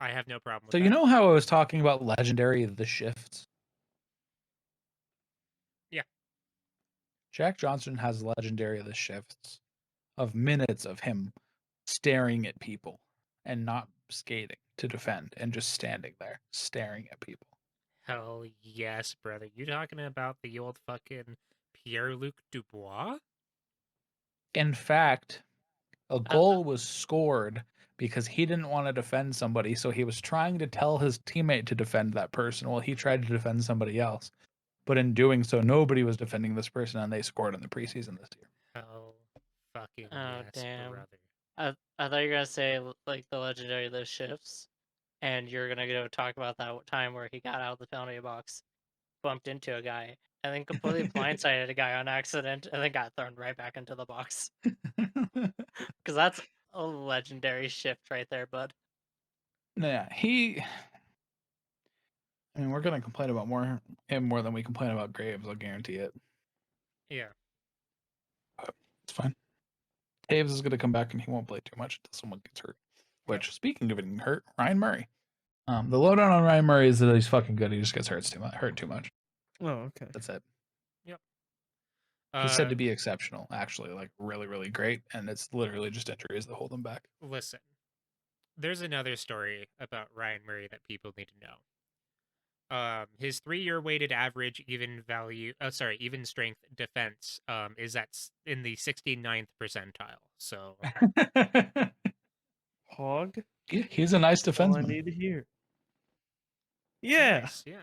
I have no problem with So that. you know how I was talking about legendary the shifts? Yeah. Jack Johnson has legendary the shifts of minutes of him staring at people and not skating to defend and just standing there staring at people. Hell yes, brother. You talking about the old fucking Pierre-Luc Dubois? In fact, a goal was scored because he didn't want to defend somebody, so he was trying to tell his teammate to defend that person while he tried to defend somebody else. But in doing so, nobody was defending this person, and they scored in the preseason this year. Oh, fucking Oh, yes, damn. brother. I thought you were gonna say like the legendary list shifts, and you're gonna go talk about that time where he got out of the penalty box, bumped into a guy, and then completely blindsided a guy on accident, and then got thrown right back into the box. Because that's a legendary shift right there, bud. Yeah, I mean, we're gonna complain about him more than we complain about Graves. I'll guarantee it. Yeah. It's fine. Graves is gonna come back and he won't play too much until someone gets hurt. Which, speaking of getting hurt, Ryan Murray. The lowdown on Ryan Murray is that he's fucking good. He just gets hurt too much. Oh, okay. That's it. Yep. He's said to be exceptional, actually, like really, really great, and it's literally just injuries that hold him back. Listen, there's another story about Ryan Murray that people need to know. His 3-year weighted average even strength defense is in the 69th percentile. So Hog. He's a nice That's all I defenseman. need to hear. Yeah. nice, yeah.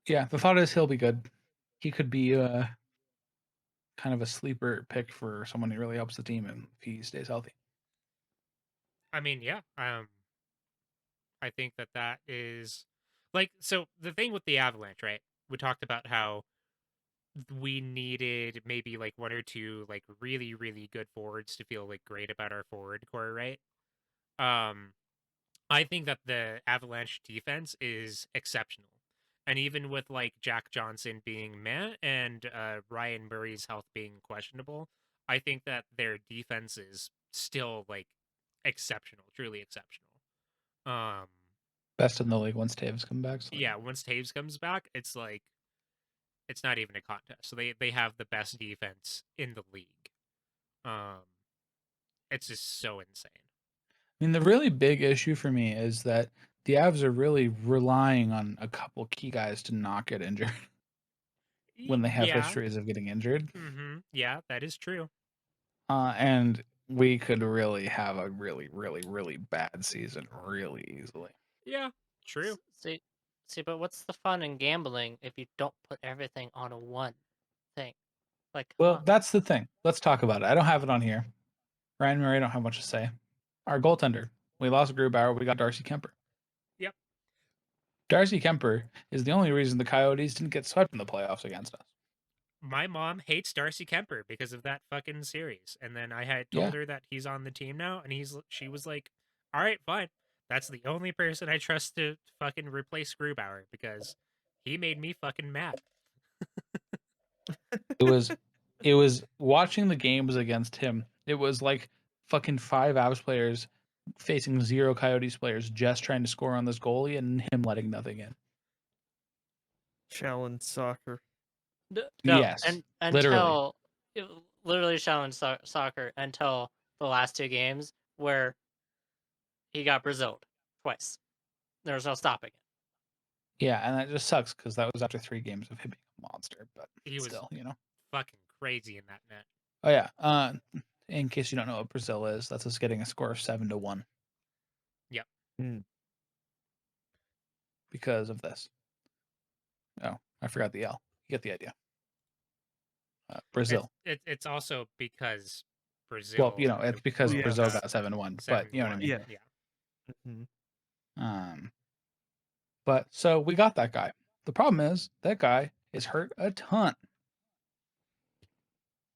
Yeah, the thought is he'll be good. He could be kind of a sleeper pick for someone who really helps the team and if he stays healthy. I mean, yeah. I think that is like, so the thing with the Avalanche, right? We talked about how we needed maybe like one or two like really, really good forwards to feel like great about our forward core, right? I think that the Avalanche defense is exceptional. And even with like Jack Johnson being meh and Ryan Murray's health being questionable, I think that their defense is still like exceptional, truly exceptional. Best in the league once Taves comes back. So. Yeah, once Taves comes back, it's like it's not even a contest. So they have the best defense in the league. It's just so insane. I mean, the really big issue for me is that the Avs are really relying on a couple key guys to not get injured when they have histories of getting injured. Mm-hmm. Yeah, that is true. And we could really have a really, really, really bad season really easily. Yeah, true. See, but what's the fun in gambling if you don't put everything on a one thing? Like, well, that's the thing. Let's talk about it. I don't have it on here. Ryan Murray, I don't have much to say. Our goaltender. We lost Grubauer. We got Darcy Kemper. Yep. Darcy Kemper is the only reason the Coyotes didn't get swept in the playoffs against us. My mom hates Darcy Kemper because of that fucking series. And then I had told her that he's on the team now, and she was like, all right, fine. That's the only person I trust to fucking replace Grubauer because he made me fucking mad. It was watching the games against him. It was like fucking 5 Avs players facing 0 Coyotes players just trying to score on this goalie and him letting nothing in. Challenge soccer. No, yes, literally challenge soccer until the last 2 games where he got Braziled twice. There was no stopping it. Yeah, and that just sucks because that was after 3 games of him being a monster. But he still, was fucking crazy in that net. Oh yeah. In case you don't know what Brazil is, that's us getting a score of 7-1. Yep. Because of this. Oh, I forgot the L. You get the idea. Brazil. It's also because Brazil. Well, it's because Brazil got 7-1. But you know what I mean. Yeah. Mm-hmm. But so we got that guy. The problem is that guy is hurt a ton.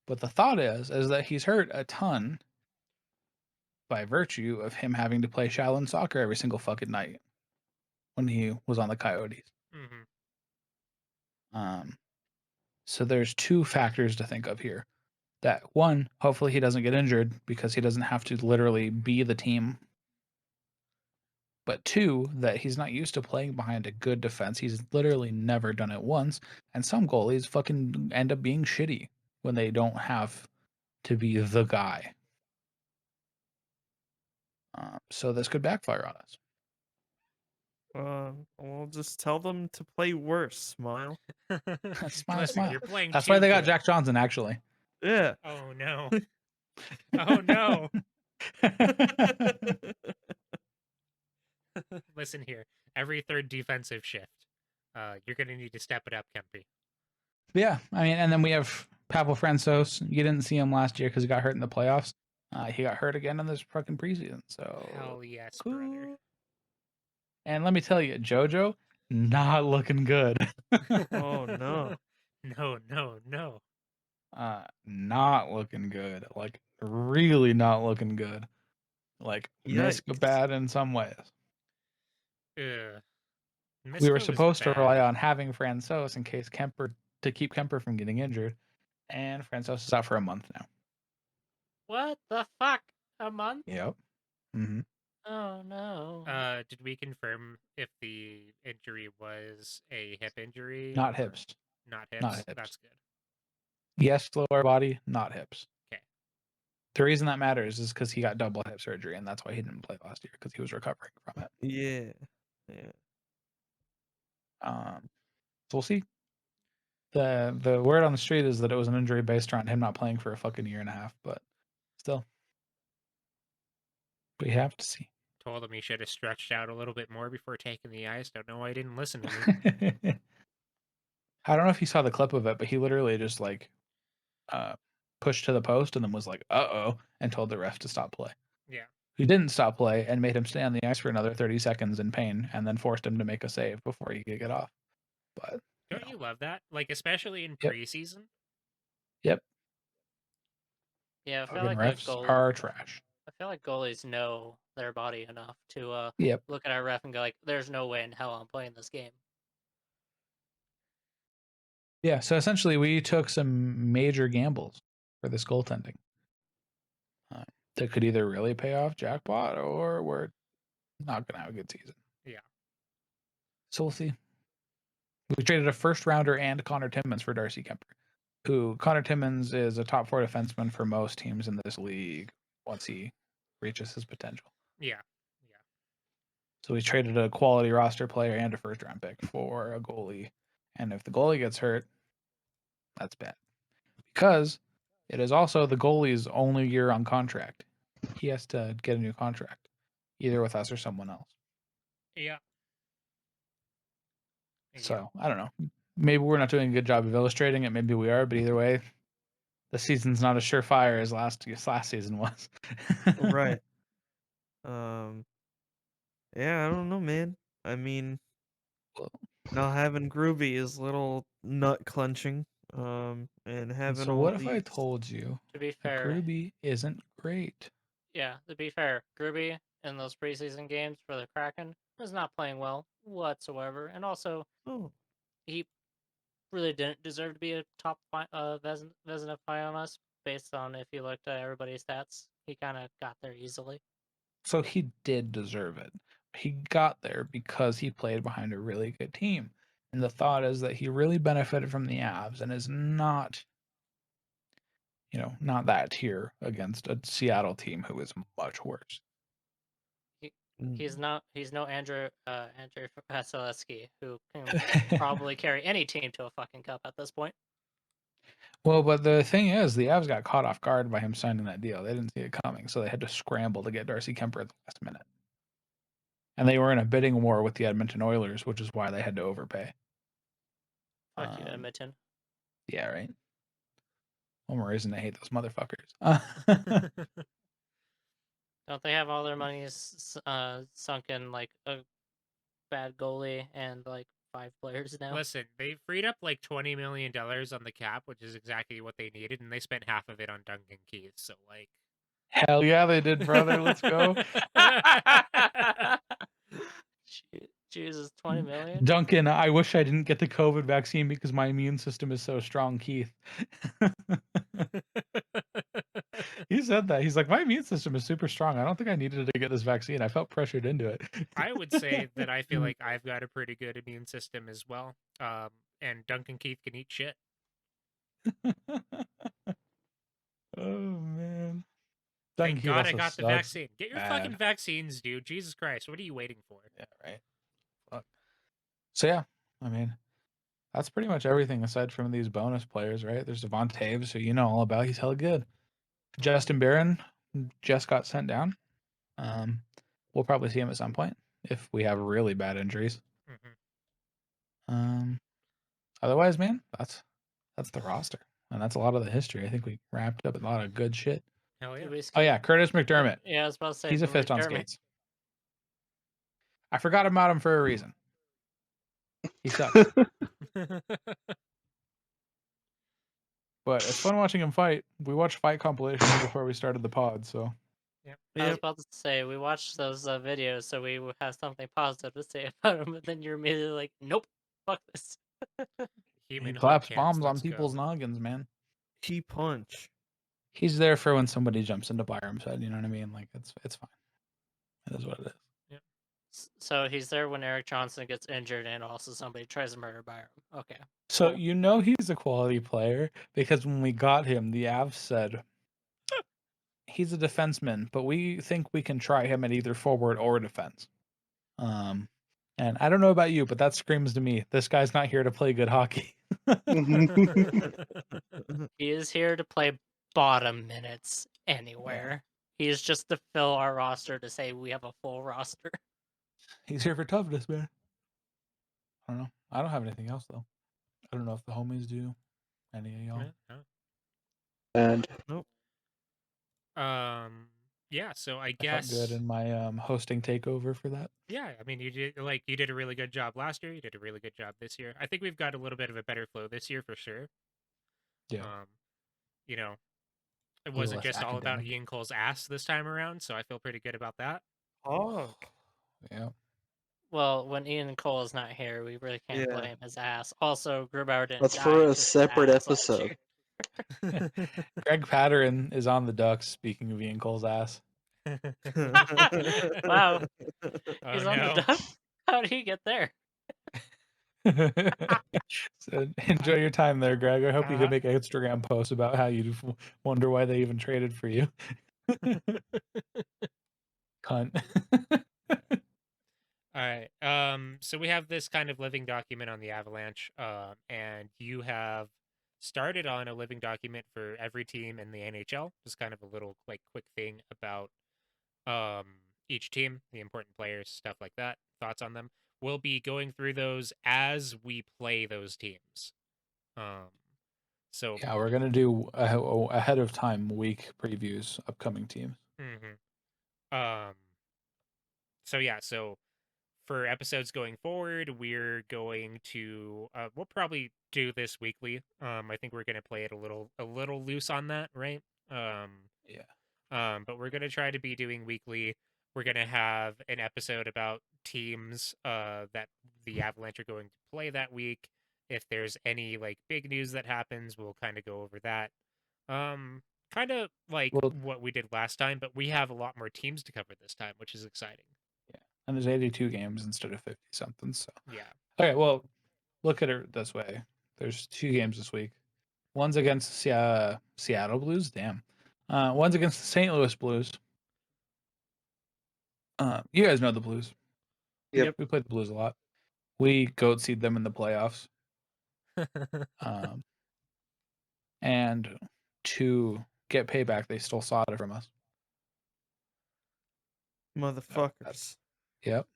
But the thought is that he's hurt a ton by virtue of him having to play shallow soccer every single fucking night when he was on the Coyotes. Mm-hmm. So there's 2 factors to think of here. That one, hopefully he doesn't get injured because he doesn't have to literally be the team. But 2, that he's not used to playing behind a good defense. He's literally never done it once. And some goalies fucking end up being shitty when they don't have to be the guy. So this could backfire on us. We'll just tell them to play worse. Smile. Smile. You're playing. That's why they got Jack Johnson, actually. Yeah. Oh no. Oh no. Listen here. Every third defensive shift, you're gonna need to step it up, Kempy. Yeah, I mean, and then we have Pavel Francouz. You didn't see him last year because he got hurt in the playoffs. He got hurt again in this fucking preseason. So Hell yes, cool. brother. And let me tell you, JoJo, not looking good. Oh no. No. Not looking good. Like really not looking good. Like Yikes. Miska bad in some ways. Ugh. We were Miska was supposed to bad. rely on having Francouz in case Kemper to keep Kemper from getting injured, and Francouz is out for a month now. What the fuck? A month? Yep. Mm-hmm. Oh no. Did we confirm if the injury was a hip injury? Not or- hips. Not hips. Not hips. That's good. Yes, lower body, not hips. 'Kay. The reason that matters is because he got double hip surgery, and that's why he didn't play last year because he was recovering from it. Yeah. So we'll see. The word on the street is that it was an injury based around him not playing for a fucking year and a half, but still, we have to see. Told him he should have stretched out a little bit more before taking the ice. Don't know why he didn't listen to me. I don't know if you saw the clip of it, but he literally just like pushed to the post and then was like, "Uh-oh," and told the ref to stop play. Yeah. He didn't stop play and made him stay on the ice for another 30 seconds in pain and then forced him to make a save before he could get off. But Don't you love that? Like, especially in Yep. preseason? Yep. Yeah, I feel Fucking like a refs goal. are trash. I feel like goalies know their body enough to Yep. look at our ref and go like, "There's no way in hell I'm playing this game." Yeah, so essentially we took some major gambles for this goaltending. That could either really pay off jackpot or we're not going to have a good season. Yeah. So we'll see. We traded a first rounder and Connor Timmins for Darcy Kemper, who Connor Timmins is a top 4 defenseman for most teams in this league once he reaches his potential. Yeah. So we traded a quality roster player and a first round pick for a goalie. And if the goalie gets hurt, that's bad. Because it is also the goalie's only year on contract. He has to get a new contract, either with us or someone else. Yeah. So I don't know. Maybe we're not doing a good job of illustrating it. Maybe we are, but either way, the season's not as surefire as last season was. Right. Yeah, I don't know, man. I mean, not having Groovy is a little nut clenching. And having So all what if I these- told you To be that fair, Groovy isn't great? yeah, to be fair, Gruby in those preseason games for the Kraken was not playing well whatsoever, and also Oh, he really didn't deserve to be a top Vezina finalist based on if you looked at everybody's stats. He kind of got there easily. So he did deserve it. He got there because he played behind a really good team. And the thought is that he really benefited from the Avs and is not, not that tier against a Seattle team who is much worse. He's not. He's no Andrew Vasilevsky, who can probably carry any team to a fucking cup at this point. Well, but the thing is, the Avs got caught off guard by him signing that deal. They didn't see it coming, so they had to scramble to get Darcy Kemper at the last minute. And they were in a bidding war with the Edmonton Oilers, which is why they had to overpay. Fuck you, Edmonton. Yeah, right. One more reason to hate those motherfuckers. Don't they have all their money sunk in like a bad goalie and like 5 players now? Listen, they freed up like $20 million on the cap, which is exactly what they needed, and they spent half of it on Duncan Keith. So, like, Hell yeah, they did, brother. Let's go. Jesus, 20 million? Duncan, I wish I didn't get the COVID vaccine because my immune system is so strong, Keith. He said that. He's like, my immune system is super strong. I don't think I needed to get this vaccine. I felt pressured into it. I would say that I feel like I've got a pretty good immune system as well. And Duncan Keith can eat shit. Oh, man. Thank God I got the sucks. vaccine. Get your fucking Bad. vaccines, dude. Jesus Christ. What are you waiting for? Yeah, right. Fuck. So, yeah, I mean, that's pretty much everything aside from these bonus players, right? There's Devon Taves, who you know all about. He's hella good. Justin Barron just got sent down. We'll probably see him at some point if we have really bad injuries. Mhm. Otherwise, man, that's the roster, and that's a lot of the history. I think we wrapped up a lot of good shit. Hell yeah. Did we Oh skip- yeah, Curtis McDermott. Yeah, I was about to say He's a from fist on McDermott. skates. I forgot about him for a reason. He sucks, but it's fun watching him fight. We watched fight compilations before we started the pod, so I was Yep. about to say we watched those videos, so we would have something positive to say about him. But then you're immediately like, "Nope, fuck this." he Human claps hotcats, bombs on let's go. people's noggins, man. Key punch. He's there for when somebody jumps into Byram's head. You know what I mean? Like it's fine. It is what it is. So he's there when Eric Johnson gets injured, and also somebody tries to murder Byram. Okay. So Cool. you know he's a quality player because when we got him, the Avs said he's a defenseman, but we think we can try him at either forward or defense. And I don't know about you, but that screams to me this guy's not here to play good hockey. He is here to play bottom minutes anywhere. He is just to fill our roster to say we have a full roster. He's here for toughness, man. I don't know. I don't have anything else though. I don't know if the homies do. Any of y'all? And Yeah, so I I guess felt good in my hosting takeover for that. yeah, I mean you did a really good job last year, you did a really good job this year. I think we've got a little bit of a better flow this year for sure. Yeah. You know, it little wasn't less just all about academic. Ian Cole's ass this time around, so I feel pretty good about that. Fuck. Yeah. Well, when Ian Cole is not here, we really can't Yeah. blame his ass. Also, Grubauer didn't that's die for a because of his separate ass last episode. year. Greg Patterin is on the Ducks. Speaking of Ian Cole's ass. Wow. Oh, He's on the no. Ducks? How did he get there? So enjoy your time there, Greg. I hope you Uh-huh. can make an Instagram post about how you wonder why they even traded for you. Cunt. All right. So we have this kind of living document on the Avalanche, and you have started on a living document for every team in the NHL. Just kind of a little like quick thing about each team, the important players, stuff like that. Thoughts on them. We'll be going through those as we play those teams. So Yeah, we're gonna do ahead of time week previews, upcoming teams. So yeah, so for episodes going forward, we're going to we'll probably do this weekly. I think we're gonna play it a little loose on that, right? Yeah. But we're gonna try to be doing weekly. We're gonna have an episode about teams that the Avalanche are going to play that week. If there's any like big news that happens, we'll kind of go over that. Kind of like Well- what we did last time, but we have a lot more teams to cover this time, which is exciting. Yeah. And there's 82 games instead of 50 something. So Yeah. okay, well, look at it this way. There's 2 games this week. One's against Seattle Blues. Damn. One's against the St. Louis Blues. You guys know the Blues. Yep. We played the Blues a lot. We goat seed them in the playoffs. And to get payback, they stole Sada from us. Motherfuckers. Yep.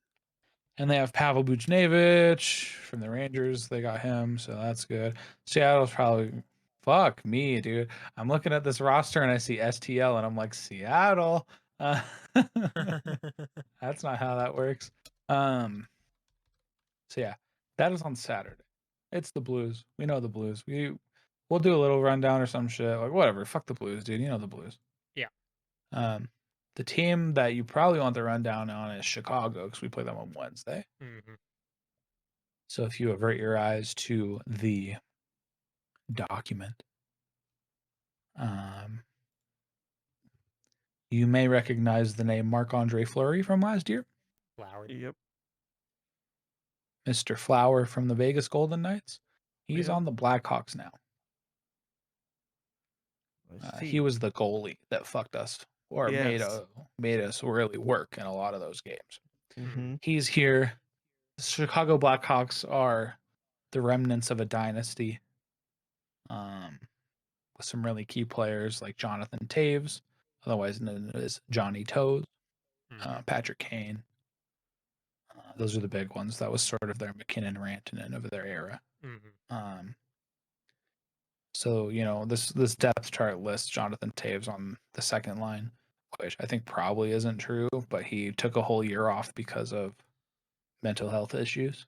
And they have Pavel Buchnevich from the Rangers. They got him, so that's good. Seattle's probably fuck me, dude. I'm looking at this roster and I see STL and I'm like, Seattle. That's not how that works. So yeah, that is on Saturday. It's the Blues. We know the Blues. We'll do a little rundown or some shit. Like whatever. Fuck the Blues, dude. You know the Blues. Yeah. The team that you probably want the rundown on is Chicago because we play them on Wednesday. Mm-hmm. So if you avert your eyes to the document, you may recognize the name Marc-Andre Fleury from last year. Flower. Yep. Mr. Flower from the Vegas Golden Knights. He's Yep. on the Blackhawks now. I see. He was the goalie that fucked us or made Yes. us really work in a lot of those games. Mhm. He's here. The Chicago Blackhawks are the remnants of a dynasty. with some really key players like Jonathan Taves, otherwise known as Johnny Toes, Mhm. Patrick Kane. Those are the big ones. That was sort of their McKinnon, Rantanen of their era. Mhm. So this depth chart lists Jonathan Taves on the second line, which I think probably isn't true, but he took a whole year off because of mental health issues.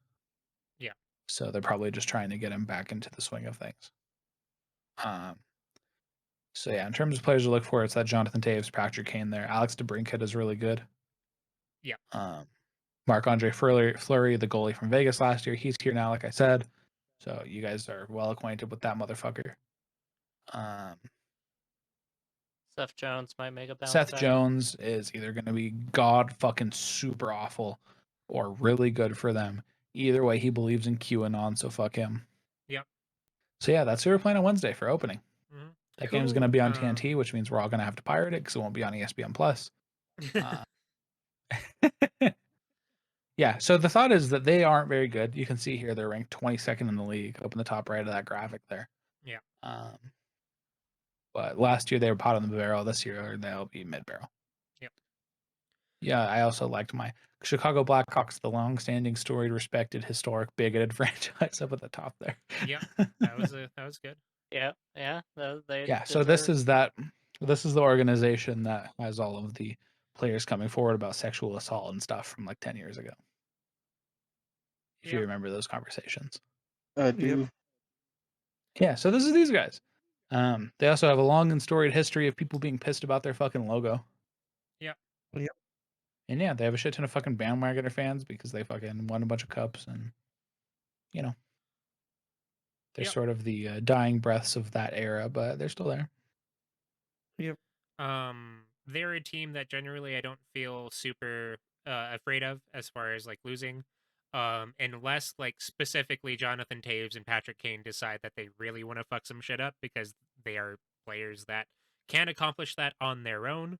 Yeah. So they're probably just trying to get him back into the swing of things. So yeah, in terms of players to look for, it's that Jonathan Taves, Patrick Kane there. Alex DeBrincat is really good. Yeah. Marc-Andre Fleury, the goalie from Vegas last year, he's here now, like I said. So you guys are well acquainted with that motherfucker. Seth Jones might make a bounce Seth back. Jones is either going to be god fucking super awful or really good for them. Either way, he believes in QAnon, so fuck him. Yep. So yeah, that's who we're playing on Wednesday for opening. Mm-hmm. That game's going to be on TNT, which means we're all going to have to pirate it because it won't be on ESPN Plus. Yeah, so the thought is that they aren't very good. You can see here they're ranked 22nd in the league up in the top right of that graphic there. Yeah. But last year they were bottom of the barrel. This year they'll be mid-barrel. Yep. Yeah, I also liked my Chicago Blackhawks, the long-standing, storied, respected, historic, bigoted franchise up at the top there. Yeah, that was good. Yeah. They Yeah, so this is the organization that has all of the players coming forward about sexual assault and stuff from like 10 years ago. If you remember those conversations. I do. Yeah, so this is these guys. They also have a long and storied history of people being pissed about their fucking logo. Yep. And yeah, they have a shit ton of fucking bandwagoner fans because they fucking won a bunch of cups and, they're sort of the dying breaths of that era, but they're still there. Yep. They're a team that generally I don't feel super afraid of as far as like losing. Unless like specifically Jonathan Taves and Patrick Kane decide that they really want to fuck some shit up because they are players that can accomplish that on their own.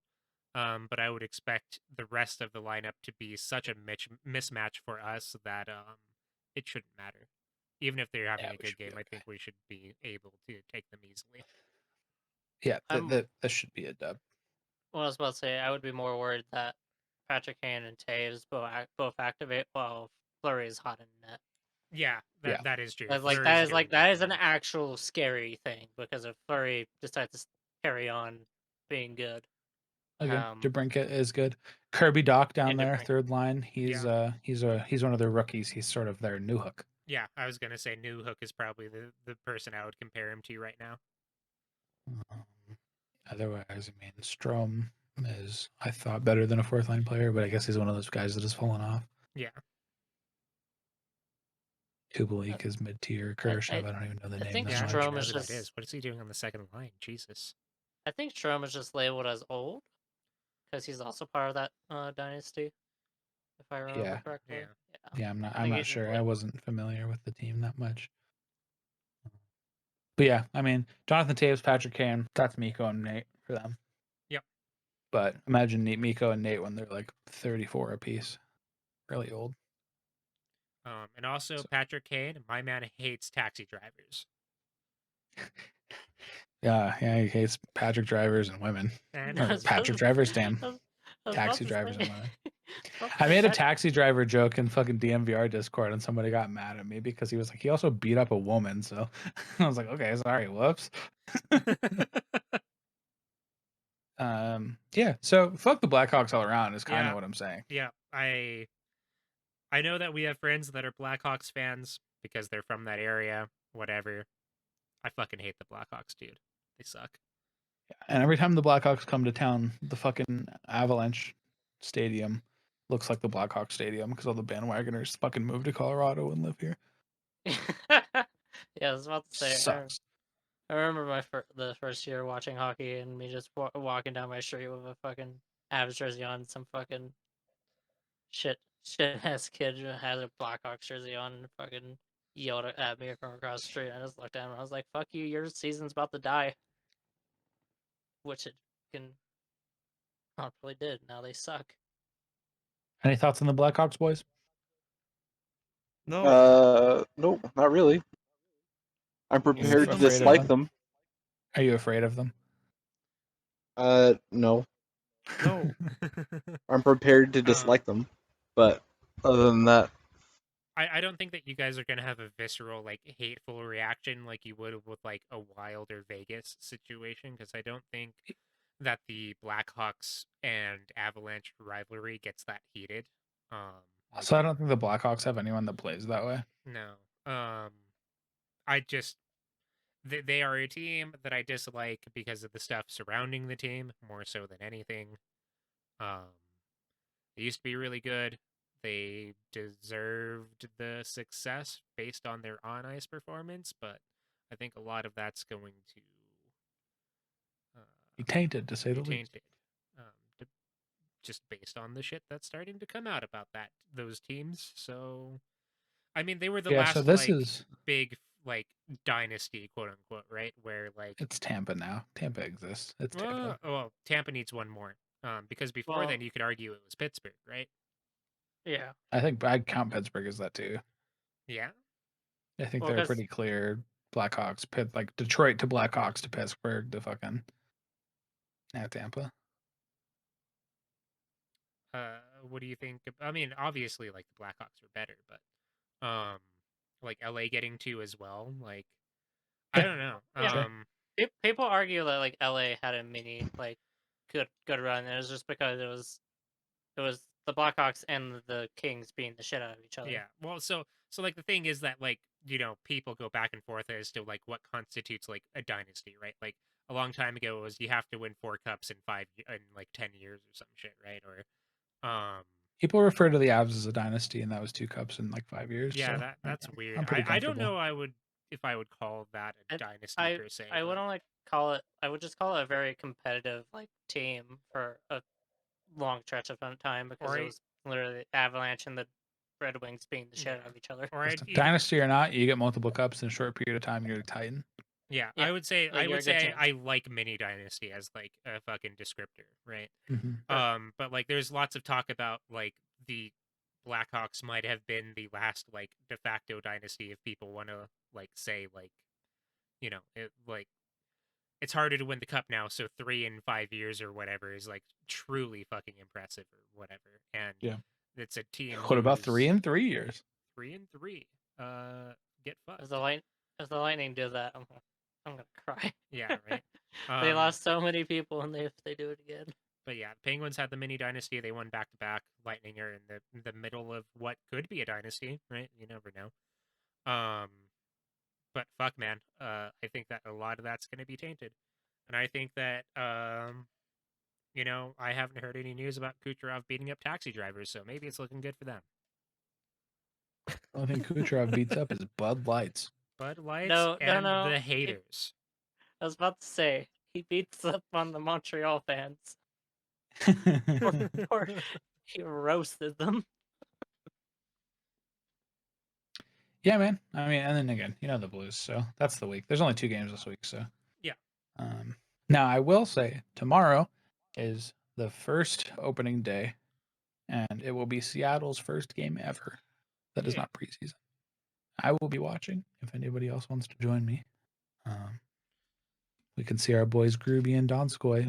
But I would expect the rest of the lineup to be such a mismatch for us that it shouldn't matter. Even if they're having a good game, I think we should be able to take them easily. Yeah, that should be a dub. Well, I was about to say, I would be more worried that Patrick Kane and Taves both activate while Fleury is hot in net. Yeah, that is true. That is an actual scary thing because if Fleury decides to carry on being good. Okay, DeBrincat is good. Kirby Doc down there, third line. He's one of their rookies. He's sort of their new hook. Yeah, I was gonna say new hook is probably the person I would compare him to right now. Otherwise, I mean, Strome is, I thought, better than a fourth line player, but I guess he's one of those guys that has fallen off. Yeah. Kubalik is mid-tier. Kurashev, I don't even know the name. I think that Strome much. is just... What is he doing on the second line? Jesus. I think Strome is just labeled as old because he's also part of that dynasty, if I remember correctly. Yeah, I'm not sure. I wasn't familiar with the team that much. But yeah, I mean, Jonathan Taves, Patrick Kane, that's Mikko and Nate for them. Yep. But imagine Mikko and Nate when they're like 34 apiece. Really old. And also Patrick Kane, my man hates taxi drivers. Yeah, he hates Patrick drivers and women. Patrick drivers, damn. Taxi drivers and women. I made a taxi driver joke in fucking DMVR Discord and somebody got mad at me because he was like, he also beat up a woman. So I was like, okay, sorry, whoops. Yeah, so fuck the Blackhawks all around is kind of what I'm saying. Yeah, I know that we have friends that are Blackhawks fans because they're from that area, whatever. I fucking hate the Blackhawks, dude. They suck. And every time the Blackhawks come to town, the fucking Avalanche stadium looks like the Blackhawks stadium because all the bandwagoners fucking move to Colorado and live here. Yeah, I was about to say. Sucks. I remember the first year watching hockey and me just walking down my street with a fucking Avs jersey on, some fucking shit ass kid who has a Blackhawks jersey on and fucking yelled at me from across the street. I just looked at him and I was like, "Fuck you, your season's about to die," which it probably did. Now they suck. Any thoughts on the Blackhawks, boys? No. Nope, not really. I'm prepared to dislike them. Are you afraid of them? No. No. I'm prepared to dislike them, but other than that, I don't think that you guys are gonna have a visceral, like, hateful reaction like you would with like a Wild or Vegas situation, because I don't think that the Blackhawks and Avalanche rivalry gets that heated. Like, So I don't think the Blackhawks have anyone that plays that way. no. I just they are a team that I dislike because of the stuff surrounding the team more so than anything. Um, they used to be really good. They deserved the success based on their on ice performance, but I think a lot of that's going to Be tainted, to say be the least. tainted, to, just based on the shit that's starting to come out about those teams. So, I mean, they were the Yeah, so last this like is big like dynasty, quote unquote, right? Where like it's Tampa now. Tampa exists. It's Tampa. well, Tampa needs one more. Because before Well- then you could argue it was Pittsburgh, right? Yeah. I think I'd count Pittsburgh as that too. Yeah. I think Well, they're 'cause- pretty clear. Blackhawks, like Detroit to Blackhawks to Pittsburgh to fucking Tampa. What do you think? I mean, obviously, like the Blackhawks are better, but like LA getting two as well. Like, I Yeah. don't know. Yeah. People argue that like LA had a mini like good run, and it was just because it was the Blackhawks and the Kings beating the shit out of each other. Yeah. Well, so like the thing is that like people go back and forth as to like what constitutes like a dynasty, right? Like a long time ago it was you have to win 4 cups in in like 10 years or some shit, right? Or People refer to the Avs as a dynasty, and that was 2 cups in like 5 years. yeah, so that's I'm weird. pretty I don't comfortable. know. if I would call that a dynasty per se. I but- wouldn't like call it. I would just call it a very competitive like team for a long stretch of time because Or it I- was literally Avalanche and the Red Wings beating the shit out of each other. Or I'd even- Dynasty or not, you get multiple cups in a short period of time. You're a Titan. Yeah, Yeah, I would say like, you're a good team. I like mini dynasty as like a fucking descriptor, right? Mm-hmm. But like there's lots of talk about like the Blackhawks might have been the last like de facto dynasty if people want to like say like like it's harder to win the cup now, so 3 in 5 years or whatever is like truly fucking impressive or whatever. And Yeah. it's a team. What about who's 3 in 3 years? 3 in 3? Get fucked. If the Lightning do that, I'm gonna cry. Yeah, right. They lost so many people, and if they do it again. But yeah, Penguins had the mini dynasty. They won back to back. Lightning are in the middle of what could be a dynasty, right? You never know. But fuck, man. I think that a lot of that's going to be tainted, and I think that I haven't heard any news about Kucherov beating up taxi drivers, so maybe it's looking good for them. The only thing Kucherov beats up is Bud Lights. Bud Lights No, and no. the haters. I was about to say he beats up on the Montreal fans, or he roasted them. Yeah, man. I mean, and then again, the Blues. So that's the week. There's only 2 games this week. So Yeah. Now I will say tomorrow is the first opening day, and it will be Seattle's first game ever. That is Yeah. not preseason. I will be watching. If anybody else wants to join me, we can see our boys Groovy and Donskoy.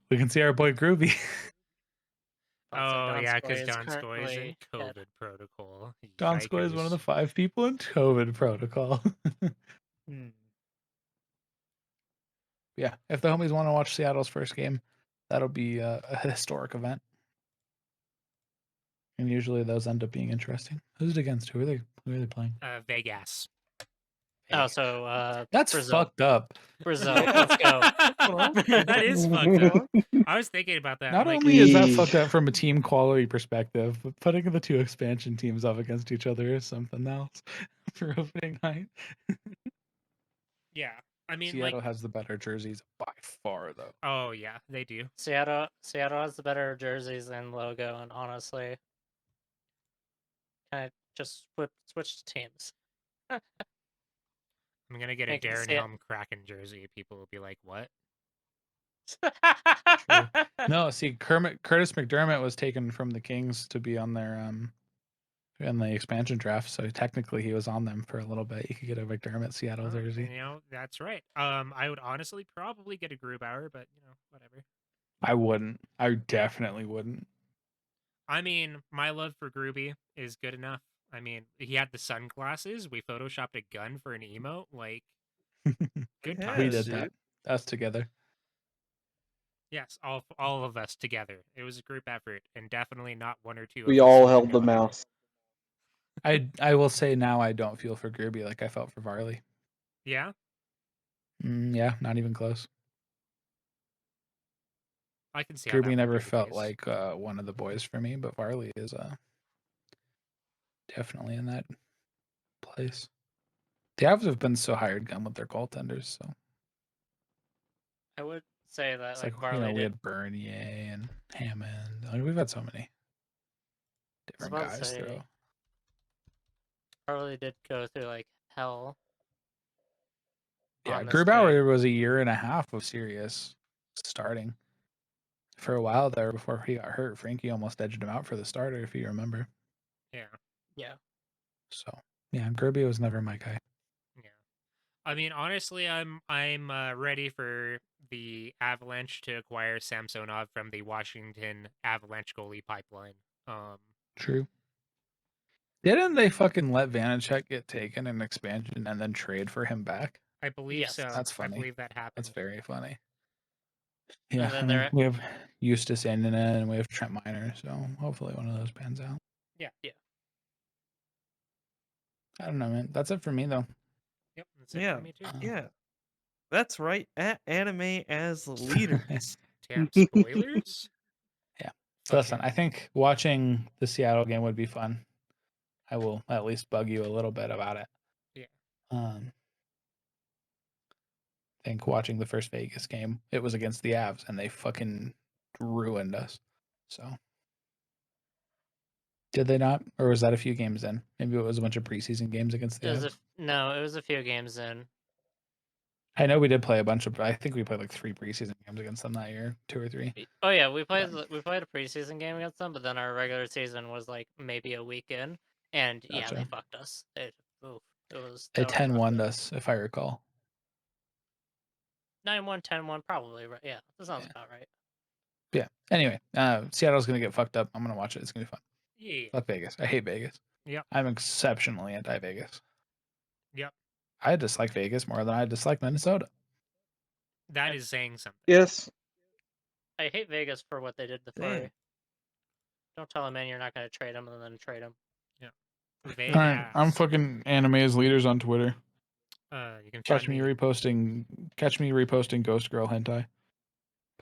We can see our boy Groovy. Oh yeah, because Donskoy is Donskoy is in currently COVID dead. protocol. Donskoy is one of the Yikers. 5 people in COVID protocol. Yeah, if the homies want to watch Seattle's first game, that'll be a historic event. And usually those end up being interesting. Who's it against? Who are they playing? Vegas. Oh, so That's Brazil. fucked up. Brazil, let's go. That is fucked up. I was thinking about that. Not I'm like, only is that Yeesh. fucked up from a team quality perspective, but putting the 2 expansion teams up against each other is something else for opening night. yeah. I mean, Seattle like, has the better jerseys by far, though. oh yeah, they do. Seattle has the better jerseys and logo, and honestly, kind of just switch teams. I'm gonna get a Make it Darren see it. Helm Kraken jersey. People will be like, "What?" No, see, Curtis McDermott was taken from the Kings to be on their in the expansion draft, so technically he was on them for a little bit. You could get a McDermott Seattle jersey. That's right. I would honestly probably get a Grubauer, but whatever. I wouldn't. I definitely wouldn't. I mean, my love for Groovy is good enough. I mean, he had the sunglasses. We photoshopped a gun for an emote. Like, good Yeah, We times. did dude. that. Us together. Yes, all of us together. It was a group effort, and definitely not one or two. We of us all with held the gun. mouse. I will say now I don't feel for Gerby like I felt for Varley. Yeah. Yeah, not even close. I can see how that Gerby would never be the felt case. like one of the boys for me, but Varley is definitely in that place. The Avs have been so hired gun with their goaltenders, so I would say that it's like like Varley we did. had Bernier and Hammond. Like, we've had so many different about to guys say- through. Varley did go through like hell. Yeah, on this trade. Grubauer was a year and a half of serious starting. For a while there before he got hurt, Frankie almost edged him out for the starter, if you remember. Yeah. Yeah. So yeah, Gerby was never my guy. Yeah. I mean, honestly, I'm ready for the Avalanche to acquire Samsonov from the Washington Avalanche goalie pipeline. True. Didn't they fucking let Vanacek get taken in expansion and then trade for him back? I believe Yes. so. That's I funny. believe that happened. That's very funny. Yeah, then I mean, we have Eustace Annunen and we have Trent Miner, so hopefully one of those pans out. Yeah. I don't know, man. That's it for me, though. Yep. That's it Yeah. for me too. Yeah. That's right. At Anime as leaders. Damn spoilers. So listen, Fucking- I think watching the Seattle game would be fun. I will at least bug you a little bit about it. Yeah. I think watching the first Vegas game, it was against the Avs, and they fucking ruined us. So, did they not, or was that a few games in? Maybe it was a bunch of preseason games against the Avs. No, it was a few games in. I know we did play a bunch of. I think we played like 3 preseason games against them that year, 2 or 3. Oh yeah, we played a preseason game against them, but then our regular season was like maybe a week in, and yeah, they Gotcha. fucked us. It was They that was not 10-1'd good. us, if I recall. 9-1, 10-1, probably right. Yeah, that sounds Yeah. about right. Yeah. Anyway, Seattle's gonna get fucked up. I'm gonna watch it. It's gonna be fun. Yeah. Fuck Vegas. I hate Vegas. Yep. I'm exceptionally anti-Vegas. Yep. I dislike Vegas more than I dislike Minnesota. That is saying something. Yes. I hate Vegas for what they did to Damn. Fleury. Don't tell him, man, you're not going to trade him, and then trade him. Vegas. All right, I'm fucking anime as leaders on Twitter. You can Catch find me reposting Ghost Girl hentai.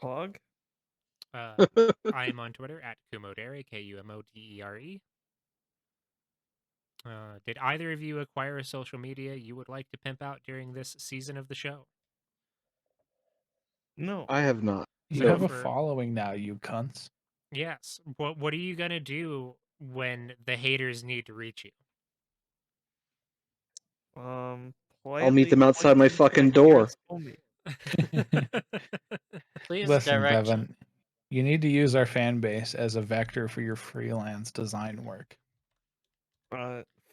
Pog? I am on Twitter at Kumodere, Kumodere. Did either of you acquire a social media you would like to pimp out during this season of the show? No. I have not. You So have a for- following now, you cunts. Yes. What are you gonna do when the haters need to reach you? I'll meet them outside my fucking door. Please Listen, direct. Bevan, you need to use our fan base as a vector for your freelance design work.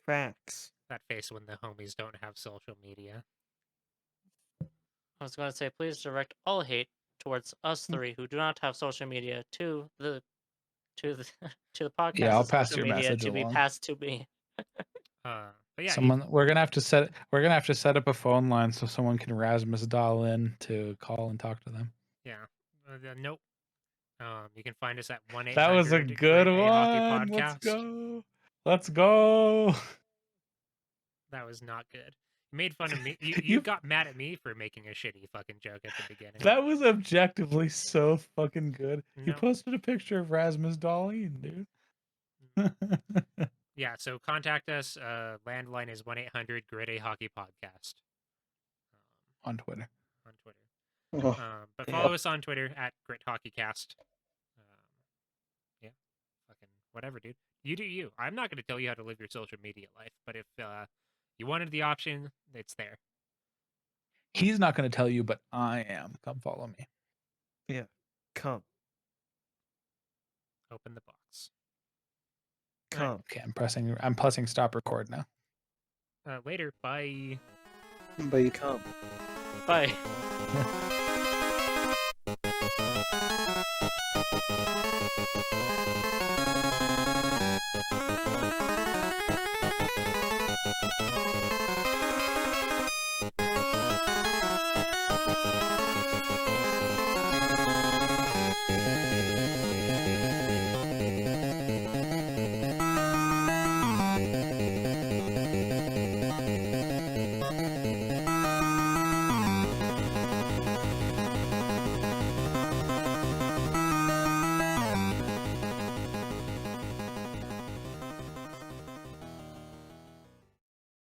Facts. That face when the homies don't have social media. I was going to say, please direct all hate towards us three who do not have social media to the to the podcast. Yeah, I'll pass social your media message to be along. passed to me. But yeah, We're gonna have to set up a phone line so someone can Rasmus dial in to call and talk to them. Nope. You can find us at 1-800. That was a good Grit A Hockey one. Let's Podcast. go. Let's go. That was not good. You made fun of me. You got mad at me for making a shitty fucking joke at the beginning. That was objectively so fucking good. You No. posted a picture of Rasmus Dahlin, dude. Yeah, so contact us. Landline is 1-800 Grit A Hockey Podcast. On Twitter. On Twitter. Oh, But follow us on Twitter at Grit Hockey Cast. Yeah, fucking whatever, dude. You do you. I'm not going to tell you how to live your social media life, but if you wanted the option, it's there. He's not going to tell you, but I am. Come follow me. Come. Open the box. Come. Okay, I'm pressing stop record now. Later. Bye. But Come. Bye.